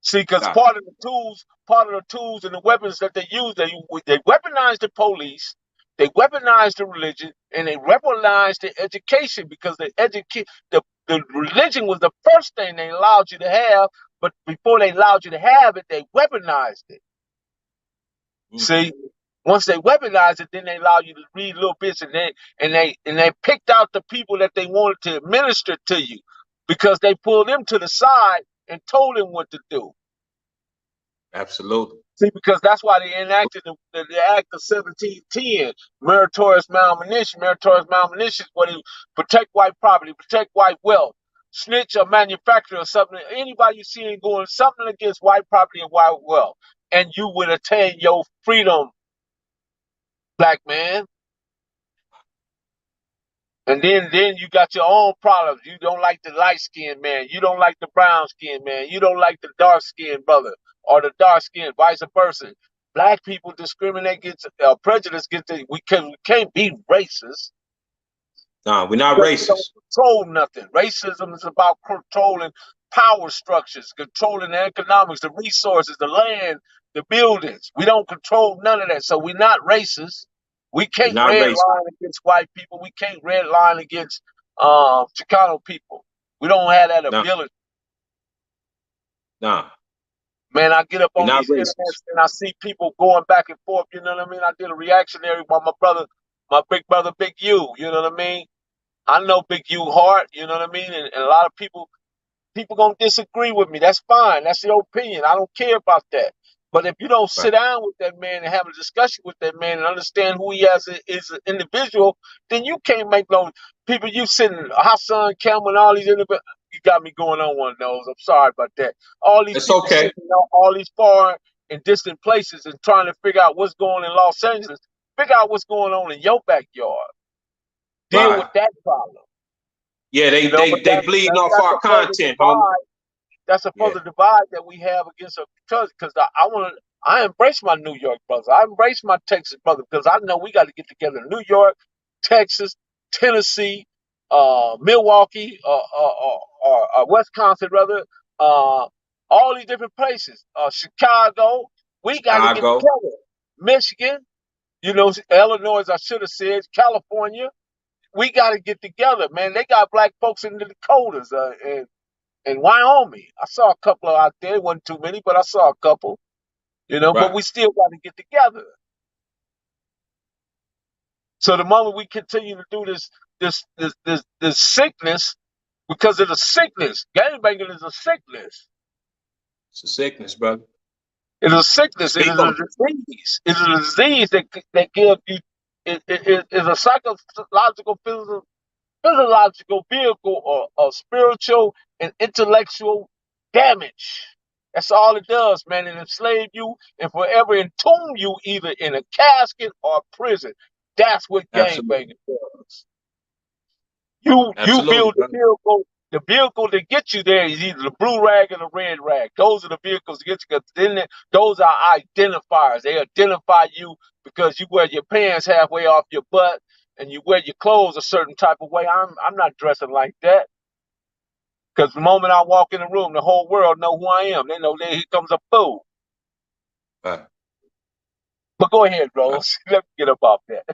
See, because Nah, part of the tools and the weapons that they use, they weaponize the police, they weaponize the religion, and they weaponize the education because the religion was the first thing they allowed you to have, but before they allowed you to have it, they weaponized it. mm-hmm. See, once they weaponize it, then they allow you to read little bits, and they picked out the people that they wanted to administer to you because they pulled them to the side and told them what to do. Absolutely. See, because that's why they enacted the Act of 1710, meritorious manumission. Meritorious manumission is what it protect white property, protect white wealth, snitch or manufacturer or something. Anybody you see going something against white property and white wealth, and you will attain your freedom, black man. And then you got your own problems. You don't like the light skinned man. You don't like the brown skinned man. You don't like the dark skinned brother or the dark skinned, vice versa. Black people discriminate against prejudice against we can't be racist Nah, we're not because we don't racist. control nothing. Racism is about controlling power structures, controlling the economics, the resources, the land, the buildings. We don't control none of that. So we're not racist. We We're can't not red racist. line against white people. We can't red line against Chicano people. We don't have that Nah, ability. nah, Man, I get up we're on not these racist. internets and I see people going back and forth. You know what I mean? I did a reactionary by my big brother, Big U. You know what I mean? I know Big U hard. You know what I mean? And a lot of people gonna disagree with me. That's fine. That's your opinion. I don't care about that. But if you don't sit Right. down with that man and have a discussion with that man and understand who he is an individual, then you can't make no people. You sitting Hassan Campbell and all these individuals. You got me going on one of those. I'm sorry about that. All these It's people okay. sitting on all these foreign and distant places and trying to figure out what's going on in Los Angeles. Figure out what's going on in your backyard. Deal Right. with that problem. Yeah, You they know, they but they bleeding off that's our a further content, homie. divide. That's a Yeah. further divide that we have against a because I embrace my New York brothers. I embrace my Texas brothers because I know we got to get together in New York, Texas, Tennessee, Milwaukee, or Wisconsin rather, all these different places. Chicago, we got to get Chicago. together. Michigan, Illinois, I should have said, California. We got to get together, man. They got black folks in the Dakotas, and Wyoming. I saw a couple out there. It wasn't too many, but I saw a couple. But Right. we still got to get together. So the moment we continue to do this sickness, because of the sickness, gangbanging is a sickness. It's a sickness, brother. It is a sickness. It Speak is a on it. disease. It is a disease that gives you. It is a psychological, physiological, vehicle, or spiritual and intellectual damage. That's all it does, man. It enslave you and forever entomb you either in a casket or prison. That's what Absolutely. gangbanging does. You Absolutely, build the brother. vehicle. The vehicle that gets you there is either the blue rag or the red rag. Those are the vehicles that get you. Because then those are identifiers. They identify you because you wear your pants halfway off your butt and you wear your clothes a certain type of way. I'm not dressing like that. Because the moment I walk in the room, the whole world know who I am. They know that here comes a fool. Right. But go ahead, Rose. Let me get up off that.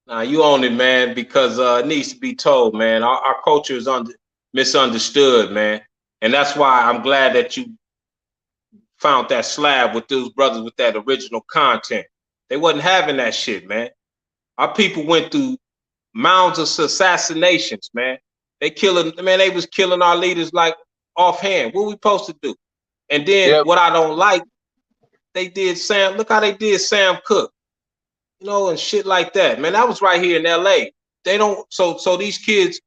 Nah, you own it, man, because it needs to be told, man. Our culture is misunderstood, man. And that's why I'm glad that you found that slab with those brothers with that original content. They wasn't having that shit, man. Our people went through mounds of assassinations, man. They was killing our leaders like offhand. What we supposed to do? And then Yep. what I don't like, look how they did Sam Cooke, and shit like that. Man, that was right here in LA. They don't so these kids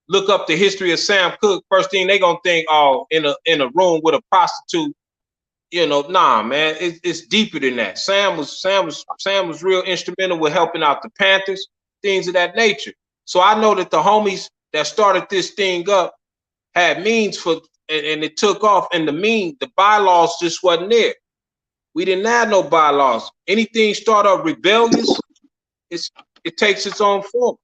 look up the history of Sam Cooke. First thing they gonna think, oh, in a room with a prostitute, nah, man, it's deeper than that. Sam was real instrumental with helping out the Panthers, things of that nature. So I know that the homies that started this thing up had means and it took off, and the bylaws just wasn't there. We didn't have no bylaws. Anything start up rebellious, it takes its own form.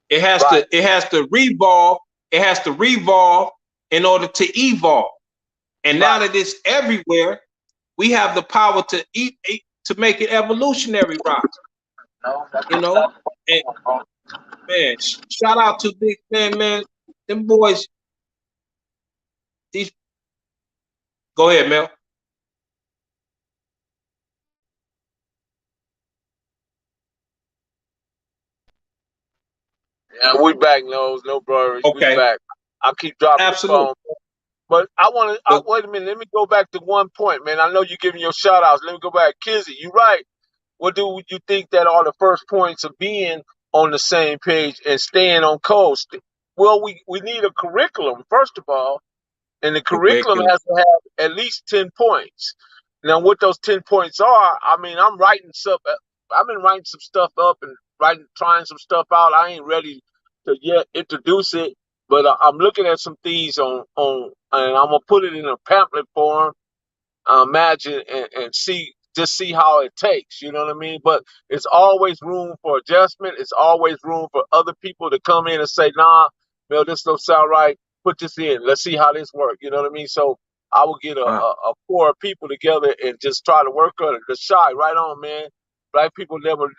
It has to revolve. It has to revolve in order to evolve. And now that it's everywhere, we have the power to to make it evolutionary, Rock. You know, and man, shout out to Big Man. Them boys. These. Go ahead, Mel. Yeah, we back, no brothers. Okay. We back. I keep dropping Absolutely. the phone. But I want to, wait a minute. Let me go back to one point, man. I know you're giving your shout outs. Let me go back. Kizzy, you're right. What do you think that are the first points of being on the same page and staying on coast? Well, we need a curriculum, first of all. And the curriculum has to have at least 10 points. Now, what those 10 points are, I mean, I've been writing some stuff up and trying some stuff out. I ain't ready to yet introduce it, but I'm looking at some things and I'm going to put it in a pamphlet form, imagine, and see how it takes, you know what I mean? But it's always room for adjustment. It's always room for other people to come in and say, nah, Mel, this don't sound right. Put this in. Let's see how this works. You know what I mean? So I will get a core of people together and just try to work on it. The shy, right on, man. Black people never,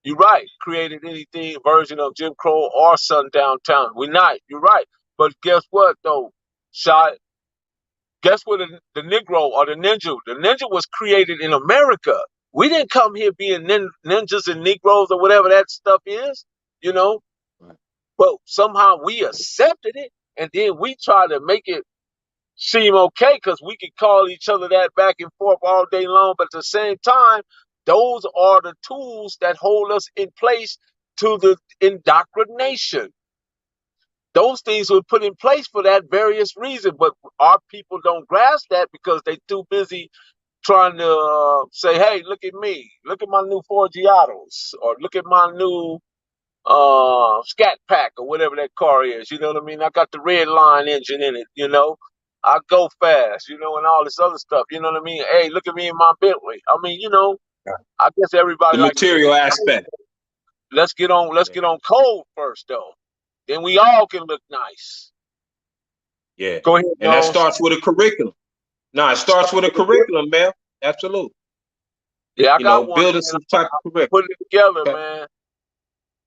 you're right, created anything version of Jim Crow or Sundown Town. We're not. You're right. But guess what, though? Shy, guess what the Negro or the ninja was created in America. We didn't come here being ninjas and Negroes or whatever that stuff is, you know. But somehow we accepted it, and then we try to make it seem okay because we can call each other that back and forth all day long. But at the same time, those are the tools that hold us in place to the indoctrination. Those things were put in place for that various reason, but our people don't grasp that because they're too busy trying to say, hey, look at me, look at my new Forgiatos, or look at my new Scat Pack, or whatever that car is. You know what I mean? I got the red line engine in it, you know. I go fast, you know, and all this other stuff. You know what I mean? Hey, look at me in my Bentley. I mean, you know, I guess everybody the likes material aspect. Let's get on code first, though. Then we all can look nice. Yeah. Go ahead, and that starts with a curriculum. No, it starts with a curriculum, man. Absolutely. Yeah, I got one. Building some type of curriculum. Put it together, man.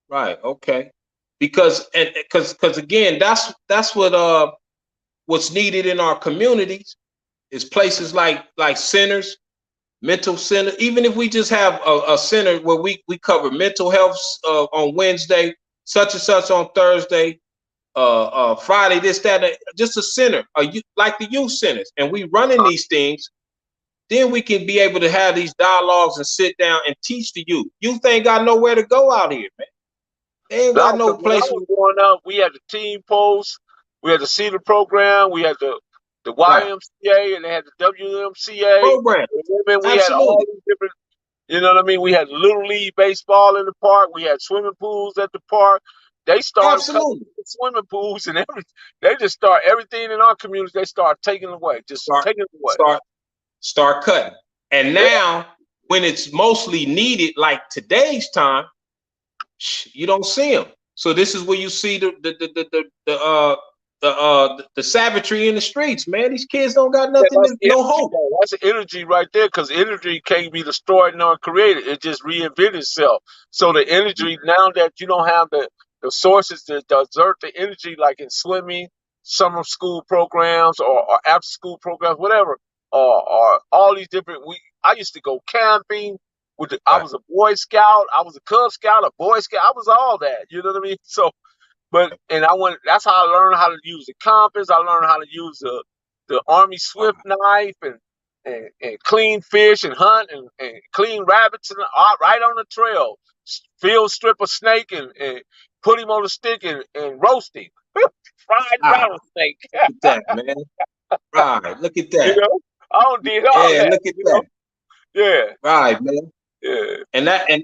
Right. Okay. Because again, that's what's needed in our communities is places like centers, mental center. Even if we just have a center where we cover mental health on Wednesday, such and such on Thursday, Friday, this, that, just a center, like the youth centers, and we running these things, then we can be able to have these dialogues and sit down and teach the youth. Youth ain't got nowhere to go out here, man. They ain't got no place. When I was growing up, we had the team post, we had the Cedar program, we had the YMCA, and they had the WMCA program. We had all these different, you know what I mean? We had Little League baseball in the park. We had swimming pools at the park. They started cutting the swimming pools and everything. They just start everything in our community. They start taking away, taking it away. Start cutting. And now, when it's mostly needed, like today's time, you don't see them. So this is where you see the savagery in the streets, man. These kids don't got nothing, no hope. That's energy right there, because energy can't be destroyed nor created. It just reinvents itself. So the energy, now that you don't have the sources to exert the energy, like in swimming, summer school programs, or after school programs, whatever, or all these different. I used to go camping. I was a Boy Scout. I was a Cub Scout, a Boy Scout. I was all that. You know what I mean? So. That's how I learned how to use the compass. I learned how to use the Army Swift knife and clean fish and hunt and clean rabbits and right on the trail. Field strip a snake and put him on a stick and roast him. Fried rattlesnake. Look at that, man. Right, look at that. You know, I don't did all that. Look at that. Yeah. Right, man. Yeah. And that and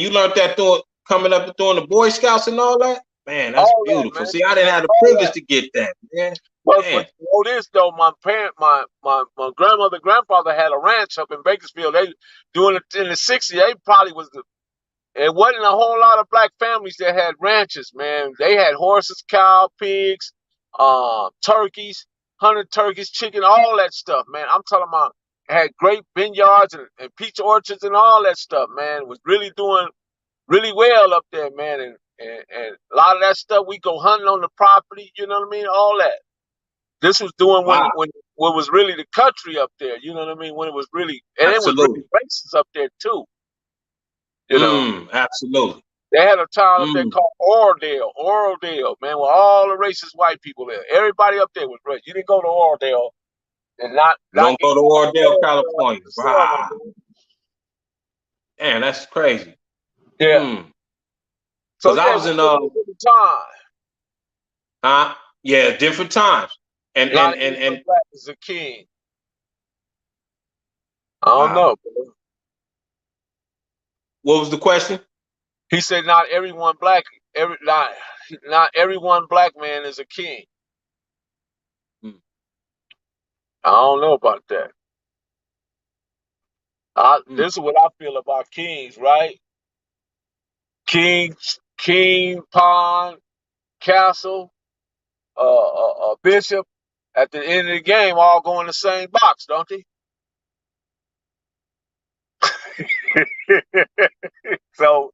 you learned that coming up doing the Boy Scouts and all that. Man, that's beautiful. See, I didn't have the privilege to get that, man. But Man, you know this though, my grandmother, grandfather had a ranch up in Bakersfield. They doing it in the '60s. They probably was the. It wasn't a whole lot of black families that had ranches, man. They had horses, cow, pigs, turkeys, hunted turkeys, chicken, all that stuff, man. I'm talking about had great vineyards and peach orchards and all that stuff, man. Was really doing really well up there, man. And a lot of that stuff we go hunting on the property, you know what I mean? All that. This was doing wow, when was really the country up there, you know what I mean? When it was really and it was really absolutely. racist up there too, you know. Absolutely. They had a town up there Mm. called Orodale, man, with all the racist white people there. Everybody up there was racist. You didn't go to Orodale and You not don't get go to caught in Oradell, Orodale California. in the summer, Wow. man. Man, that's crazy. Yeah. Mm. So Because I yeah, was we in live in a different time. huh? Yeah, different times. And Not and and everyone and black is a king. I don't wow. know, bro. What was the question? He said not everyone black every not everyone black man is a king. Mm. I don't know about that. Mm. This is what I feel about kings, right? King, pawn, castle, bishop. At the end of the game, all go in the same box, don't they? So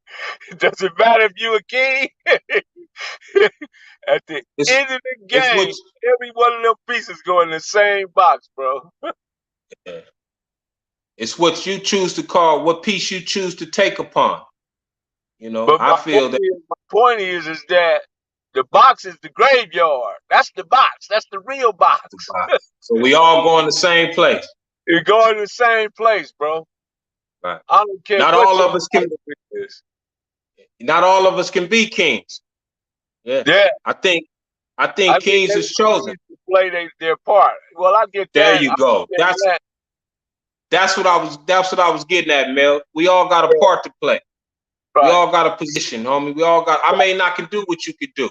does it matter if you a king? At the It's end of the it's what game, every one of them pieces go in the same box, bro. it's what you choose to call what piece you choose to take upon. You know, But I feel that my point is that the box is the graveyard. That's the box. That's the real box. so we all go in the same place. You go in the same place, bro. Right. I don't care Not what all your of us can title is. not all of us can be kings. Yeah. Yeah, I think I I think think kings is everybody chosen. needs to play their part. Well, I get There that. I you go. understand that. That's what I was getting at, Mel. We all got a Yeah, part to play. We right. all got a position, homie. We all got I may not can do what you could do.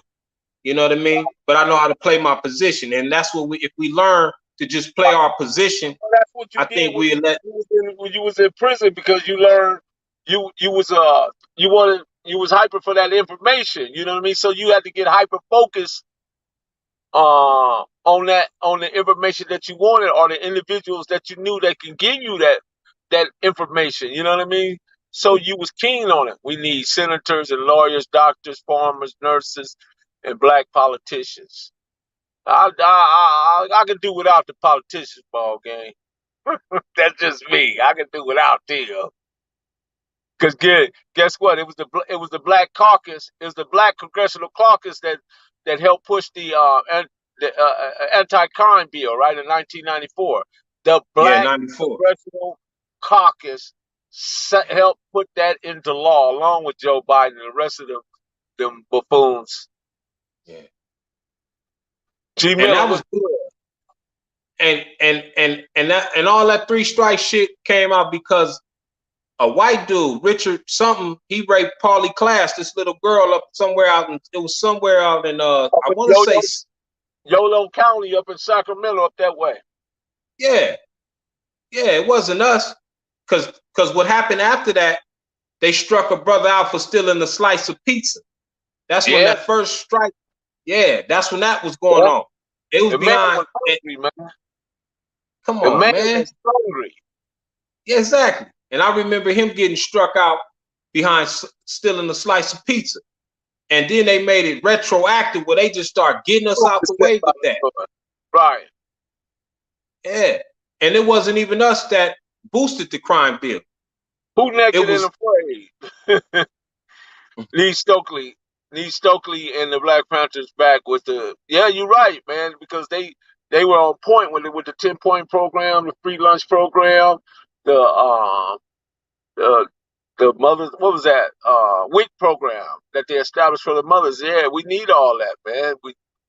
You know what I mean? But I know how to play my position. And that's what we if we learn to just play our position, Well, that's what you I did think we let when you was in prison because you learned you was you was hyper for that information. You know what I mean? So you had to get hyper focused on the information that you wanted or the individuals that you knew that can give you that information. You know what I mean? So you was keen on it. We need senators and lawyers, doctors, farmers, nurses, and black politicians. I can do without the politicians ball game. That's just me. I can do without them. Cause guess what? It was the Black Caucus. It was the Black Congressional Caucus that helped push the anti-crime bill right in 1994. The yeah, Black 94. Congressional Caucus helped put that into law, along with Joe Biden and the rest of them buffoons. Yeah. G. And Miller, that what's was good? and all that three strike shit came out because a white dude, Richard something, he raped Paulie Class, this little girl up somewhere out in it was somewhere out in Up I in want to say Yolo County, up in Sacramento, up that way. yeah, yeah, it wasn't us. Cause what happened after that, they struck a brother out for stealing a slice of pizza. That's when Yeah, that first strike, yeah, that's when that was going yeah. on. It was The man behind was hungry, man. come The on, man man. was hungry. Yeah, exactly. And I remember him getting struck out behind stealing a slice of pizza. And then they made it retroactive where they just start getting us out the way with that. Right. Yeah. And it wasn't even us that boosted the crime bill. Who It naked and was afraid? Lee Stokely. Lee Stokely and the Black Panthers back with the yeah, you're right, man, because they were on point with the 10-point program, the free lunch program, the the the mothers what was that? WIC program that they established for the mothers. Yeah, we need all that, man.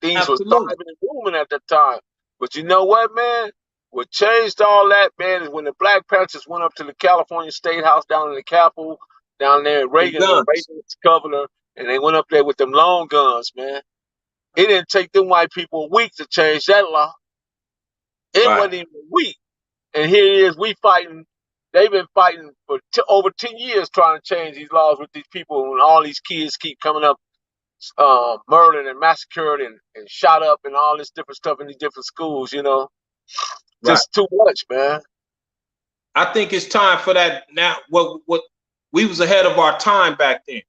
Things was absolutely. thriving and booming at that time. But you know what, man? What changed all that, man, is when the Black Panthers went up to the California State House down in the Capitol, down there at The Reagan, when guns. Reagan was governor, and they went up there with them long guns, man. It didn't take them white people a week to change that law. It Right. wasn't even a week. And here it is, we fighting. They've been fighting for over 10 years trying to change these laws with these people, and all these kids keep coming up, murdered and massacred and shot up and all this different stuff in these different schools, Right. Just too much, man. I think it's time for that now. What we was ahead of our time back then.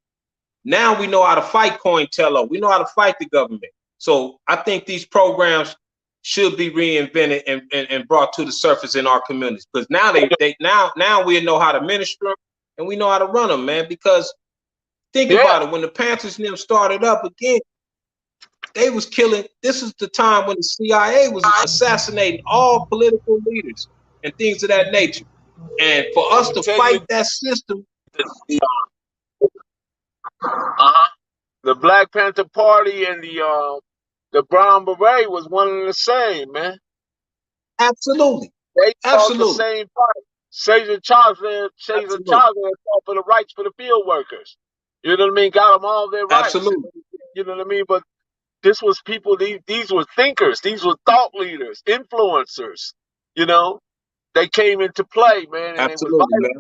Now we know how to fight COINTELPRO. We know how to fight the government. So I think these programs should be reinvented and brought to the surface in our communities. Because now now we know how to minister them and we know how to run them, man. Because think Yeah. about it, when the Panthers and them started up again, they was killing. This is the time when the CIA was assassinating all political leaders and things of that nature. And for us to Tell you, fight that system, the Black Panther Party and the Brown Beret was one and the same, man. absolutely, They fought the absolutely, same fight. Caesar Chavez absolutely, fought for the rights for the field workers. You know what I mean? Got them all their rights. absolutely, You know what I mean? But this was people. These were thinkers. These were thought leaders, influencers. You know, they came into play, man, and it was absolutely, violent.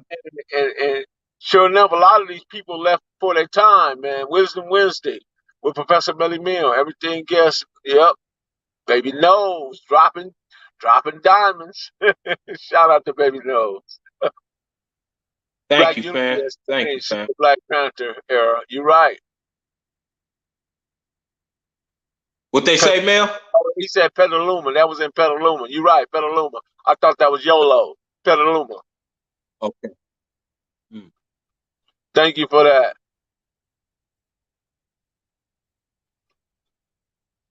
man. And sure enough, a lot of these people left before their time, man. Wisdom Wednesday with Professor Melly Mill. Everything guess, yep. Baby Nose dropping diamonds. Shout out to Baby Nose. Thank Black you, Unity fam. has Thank you, changed since fam. the Black Panther era. You're right. What they say, Mel? He said Petaluma. That was in Petaluma. You're right, Petaluma. I thought that was YOLO. Petaluma. Okay. Mm. Thank you for that.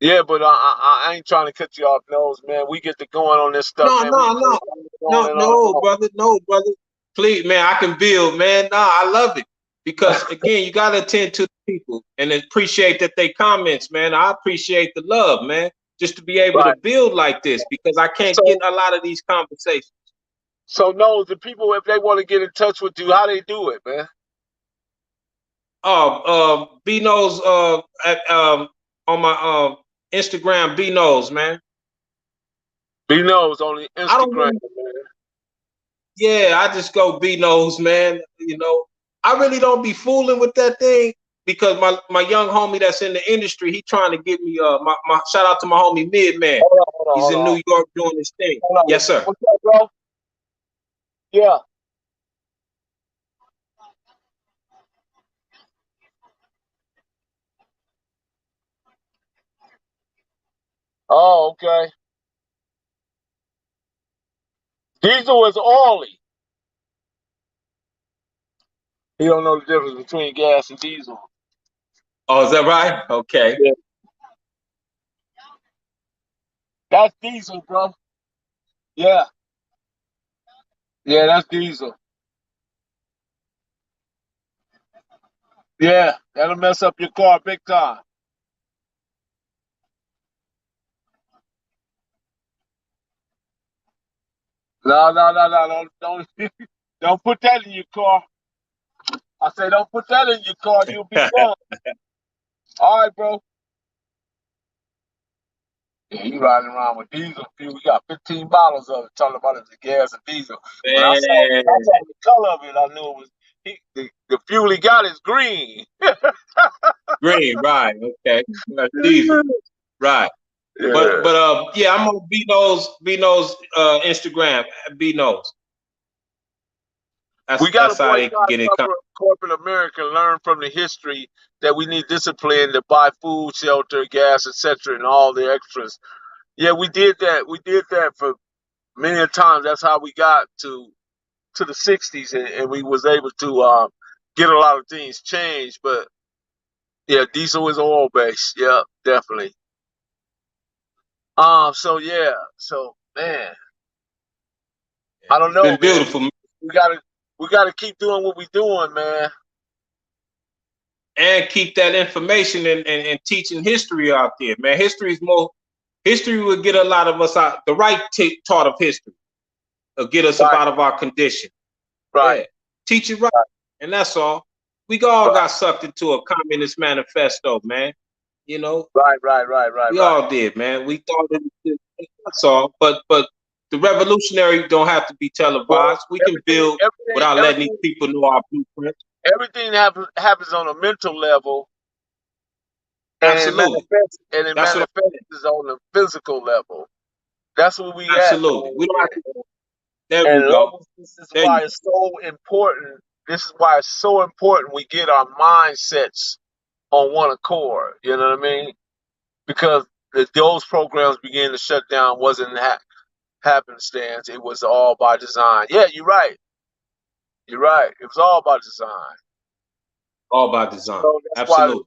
Yeah, but I ain't trying to cut you off, Nose, man. We get to going on this stuff, No, man. We no, go no, on and on and no, on. brother, no, brother. Please, man, I can build, man. No, I love it because again, you gotta attend to the people and appreciate that they comments, man. I appreciate the love, man. Just to be able to Right. build like this because I can't get So, a lot of these conversations. Nose, the people, if they want to get in touch with you, how they do it, man? B knows on my Instagram, B knows, man. B knows on I don't Instagram, really, man. yeah, I just go B knows, man. You know, I really don't be fooling with that thing because my young homie that's in the industry, he trying to get me my shout out to my homie Midman. He's in Hold New York doing his thing. on. Yes, sir. What's up, bro? Yeah. Oh, okay. Diesel is oily. He don't know the difference between gas and diesel. Oh, is that right? Okay. Yeah. That's diesel, bro. Yeah. Yeah, that's diesel. Yeah, that'll mess up your car big time. No. Don't don't put that in your car. I say don't put that in your car. You'll be done. All right, bro. Yeah, you riding around with diesel fuel. We got 15 bottles of it. Talking about it's the gas and diesel. When I saw Man, the color of it, I knew it was the fuel he got is green. green, right? Okay, that's diesel, right? Yeah. But yeah, I'm on B knows Instagram. B knows. We got to That's how they boycott get it. corporate America, learn from the history that we need discipline to buy food, shelter, gas, etc., and all the extras. Yeah, we did that. We did that for many times. That's how we got to the 60s, and we was able to get a lot of things changed. But yeah, diesel is oil based. Yeah, definitely. So yeah, so man, I don't It's know, been man. beautiful, man. We gotta we gotta keep doing what we doing, man. And keep that information and teaching history out there, man. History will get a lot of us out. The right taught of history will get us up Right, out of our condition. right, Yeah, teach it right, and that's all. We all got sucked into a communist manifesto, man. You know, Right. we all did, man. We thought that's all. But the revolutionary don't have to be Well, televised. We can everything, build everything, without letting these everything, people know our blueprints. everything happens on a mental level, Absolutely. and it That's what I'm saying. manifests on the physical level. That's where we at, Absolutely. man. We don't have to. There we And go. levels, this is There you why it's so important. This is why it's so important we get our mindsets on one accord. You know what I mean? Because those programs began to shut down wasn't happenstance. It was all by design. Yeah, you're right. You're right. It was all by design. all by design. So that's why Absolutely.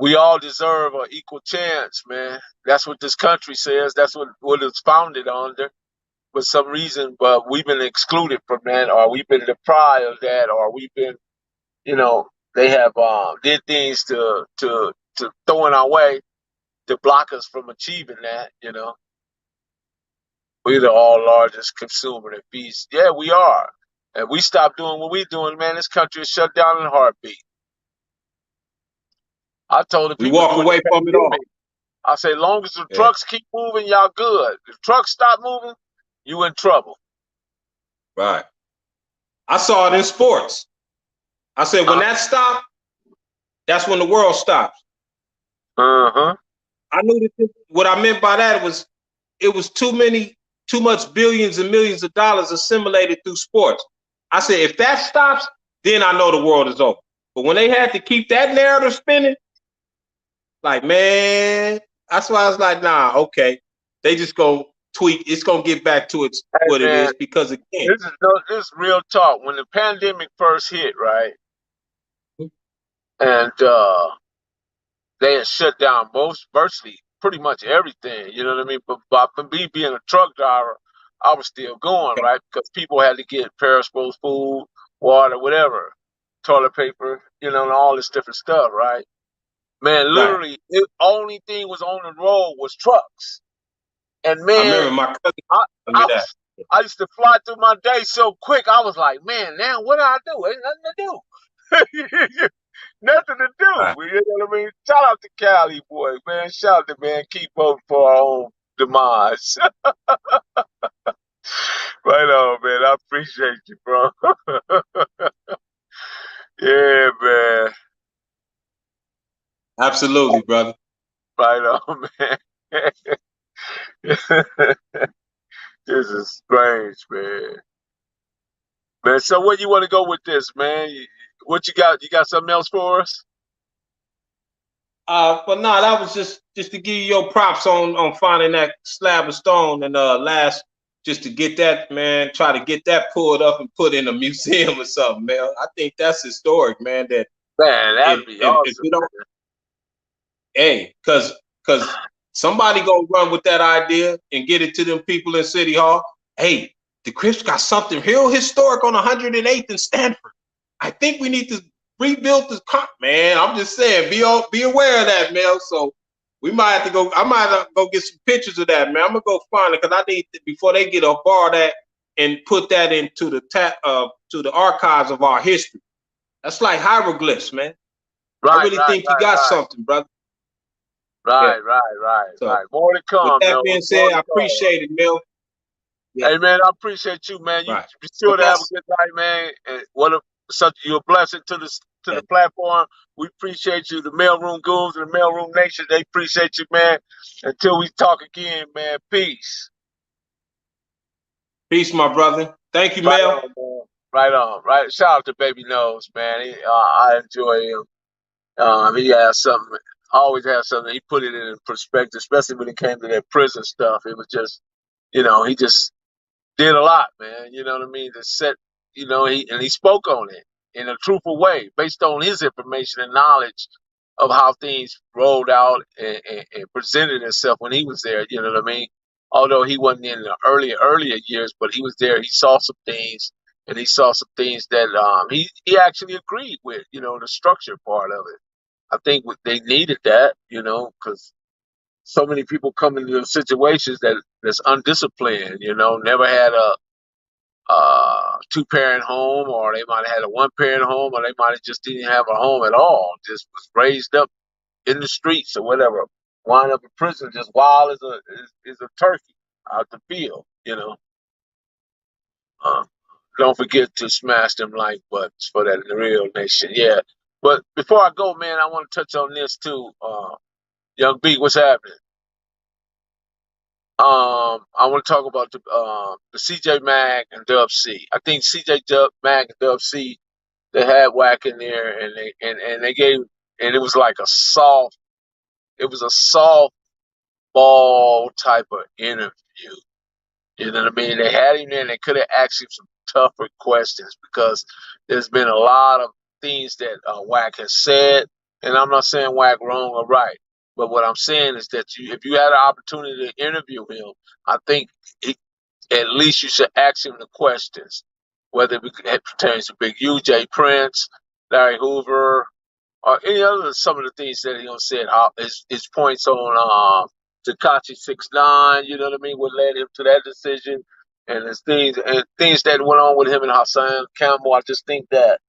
we all deserve an equal chance, man. That's what this country says. That's what it's founded under. For some reason, but we've been excluded from that, or we've been deprived of that, or we've been, they have did things to throw in our way to block us from achieving that. We're the all largest consumer that feeds. Yeah, we are. And we stop doing what we're doing, man, this country is shut down in a heartbeat. I told the We people walk during away the from it all. pandemic, I say, long as the Yeah. trucks keep moving, y'all good. If trucks stop moving, you in trouble. Right. I saw it in sports. I said when that stopped, that's when the world stops. Uh-huh. I knew that what I meant by that was it was too much billions and millions of dollars assimilated through sports. I said if that stops, then I know the world is over. But when they had to keep that narrative spinning, like man, that's why I was like, nah, okay. They just gonna tweak. It's gonna get back to its Hey, what it man, is because again, this is real talk. When the pandemic first hit, right, and they had shut down virtually pretty much everything. You know what I mean? But for me being a truck driver, I was still going, right, because people had to get perishable food, water, whatever, toilet paper, and all this different stuff, right? Man, right. literally, the only thing was on the road was trucks, and I man, remember my cousin I told me I that. was I used to fly through my day so quick. I was like, man, now what do I do? Ain't nothing to do. Nothing to do. Right. You know what I mean? Shout out to Cali boys, man. Shout out to man. Keep voting for our own demise. Right on, man. I appreciate you, bro. Yeah, man. Absolutely, brother. Right on, man. This is strange, man. Man, so where you want to go with this, man? What you got? You got something else for us? But no, that was just to give you your props on finding that slab of stone and last just to get that man, try to get that pulled up and put in a museum or something, man. I think that's historic, man. That Man, that'd be if awesome, you don't, hey, cause somebody gonna run with that idea and get it to them people in City Hall. Hey, the Crips got something real historic on 108th and Stanford. I think we need to rebuild this man. I'm just saying, be aware of that, man. So we might have to go. I might have to go get some pictures of that, man. I'm gonna go find it because I need to, before they get up, borrow that and put that into to the archives of our history. That's like hieroglyphs, man. I Right, really right, think you right, got right. something, brother. Yeah. So Right. More to with come, that Mel. being More said, to I come. appreciate it, Mill. Yeah, Hey, man, I appreciate you, man. You right. be But sure to have a that's good night, man. And such you're a blessing to yeah. the platform. We appreciate you, the Mailroom Goons and the Mailroom Nation. They appreciate you, man. Until we talk again, man. Peace. Peace, my brother. Thank you, Right Mel. on, man. Right on. Right. Shout out to Baby Nose, man. I enjoy him. He has something. Always has something. He put it in perspective, especially when it came to that prison stuff. It was just, he just did a lot, man. You know what I mean? To set, he spoke on it in a truthful way, based on his information and knowledge of how things rolled out and presented itself when he was there. You know what I mean? Although he wasn't in the earlier years, but he was there. He saw some things, and he saw some things that he actually agreed with. The structure part of it. I think they needed that. Because so many people come into those situations that's undisciplined. Never had a two-parent home, or they might have had a one-parent home, or they might have just didn't have a home at all. Just was raised up in the streets or whatever, wind up in prison just wild as a turkey out the field. Uh, don't forget to smash them like buttons for that real nation. Yeah. But before I go, man, I want to touch on this too. Young B, what's happening? I want to talk about the CJ Mag and Dub C. I think Mag and Dub C, they had whack in there, and they gave, and it was a soft ball type of interview. You know what I mean? They had him there, and they could have asked him some tougher questions because there's been a lot of things that Wack has said, and I'm not saying Wack wrong or right, but what I'm saying is that if you had an opportunity to interview him, I think at least you should ask him the questions, whether it pertains to Big U, J Prince, Larry Hoover, or any other some of the things that he said. How his points on Takashi 6ix9ine, you know what I mean, what led him to that decision, and his things that went on with him and Hassan Campbell. I just think that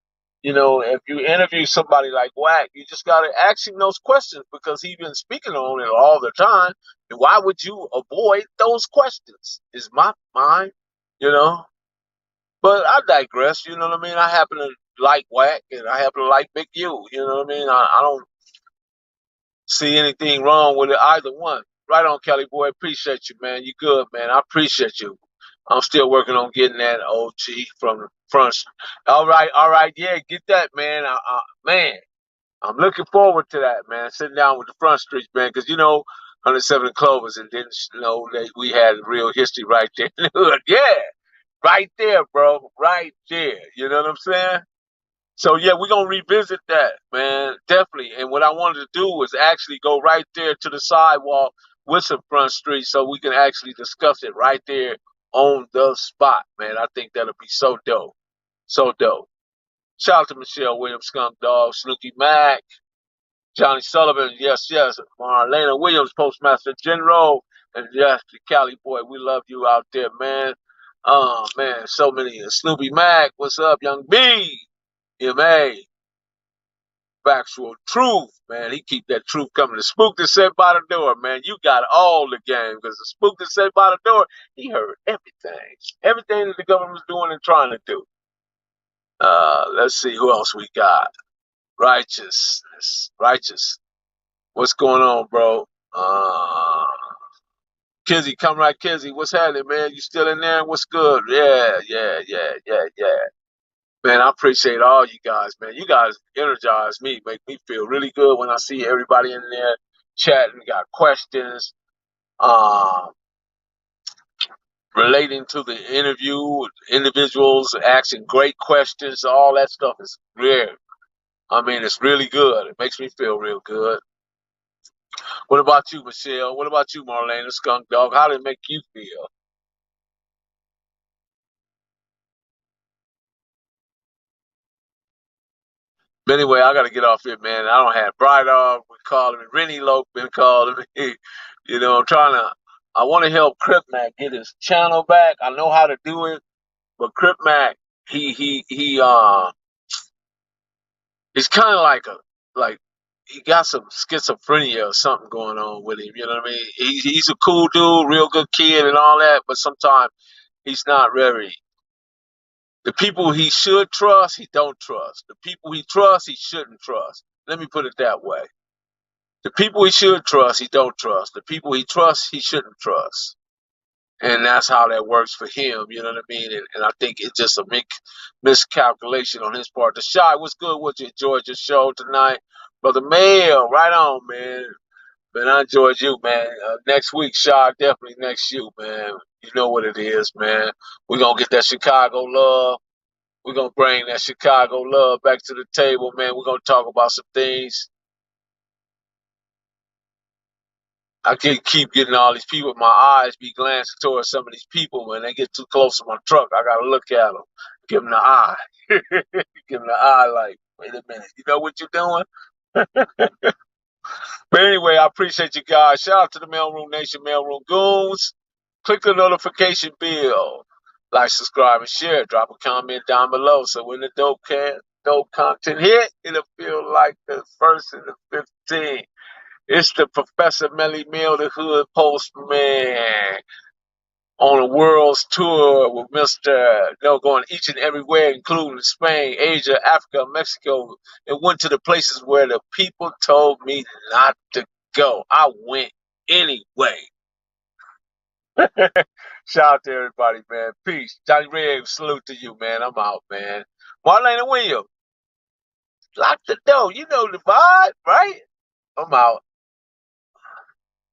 if you interview somebody like Wack, you just got to ask him those questions because he's been speaking on it all the time. And why would you avoid those questions? Is my mind, you know. But I digress. You know what I mean. I happen to like Wack, and I happen to like Big U. You know what I mean. I don't see anything wrong with it, either one. Right on, Kelly boy. Appreciate you, man. You good, man. I appreciate you. I'm still working on getting that OG from the front. All right. Yeah, get that, man. Man, I'm looking forward to that, man. Sitting down with the front streets, man, because 107 Clovers, and didn't know that we had real history right there in the hood. Yeah, right there, bro. Right there. You know what I'm saying? So yeah, we're gonna revisit that, man, definitely. And what I wanted to do was actually go right there to the sidewalk with some front street, so we can actually discuss it right there on the spot, man. I think that'll be so dope, so dope. Shout out to Michelle Williams, Skunk Dog, Snooky Mac, Johnny Sullivan, yes, Marlena Williams, Postmaster General, and yes, the Cali boy, we love you out there, man. Oh man, so many. Snoopy Mac, what's up, Young B? MA, factual truth, man. He keep that truth coming. The spook that sat by the door, man. You got all the game because the spook that sat by the door, he heard everything that the government was doing and trying to do. Let's see who else we got. Righteous. What's going on, bro? Kizzy, come right, Kizzy. What's happening, man? You still in there? What's good? Yeah. Man, I appreciate all you guys, man. You guys energize me, make me feel really good when I see everybody in there chatting, got questions, um, relating to the interview, individuals asking great questions. All that stuff is rare. I mean, it's really good. It makes me feel real good. What about you, Michelle? What about you, Marlena, Skunk Dog? How did it make you feel? But anyway, I got to get off here, man. I don't have Bright Dog been calling me. Rennie Loke been calling me. I'm trying to. I want to help Crip Mac get his channel back. I know how to do it, but Crip Mac, he's kind of like he got some schizophrenia or something going on with him. You know what I mean? He's a cool dude, real good kid, and all that, but sometimes he's not very. The people he should trust, he don't trust. The people he trusts, he shouldn't trust. Let me put it that way. The people he should trust, he don't trust. The people he trusts, he shouldn't trust. And that's how that works for him, you know what I mean? And I think it's just a miscalculation on his part. The Shy, what's good with you? Enjoyed your show tonight. Brother Mail, right on, man. Man, I enjoyed you, man. Next week, Shy, definitely next you, man. You know what it is, man. We're going to get that Chicago love. We're going to bring that Chicago love back to the table, man. We're going to talk about some things. I can't keep getting all these people. My eyes be glancing towards some of these people. When they get too close to my truck, I got to look at them. Give them the eye. Give them the eye like, wait a minute. You know what you're doing? But anyway, I appreciate you guys. Shout out to the Mailroom Nation, Mailroom Goons. Click the notification bell. Like, subscribe, and share. Drop a comment down below. So when the dope content hit, it'll feel like the first and the 15th. It's the Professor Melly Mill, the Hood Postman, on a world's tour with going each and everywhere, including Spain, Asia, Africa, Mexico, and went to the places where the people told me not to go. I went anyway. Shout out to everybody, man. Peace. Johnny Red, salute to you, man. I'm out, man. Marlena Williams, lock the door. You know the vibe, right? I'm out.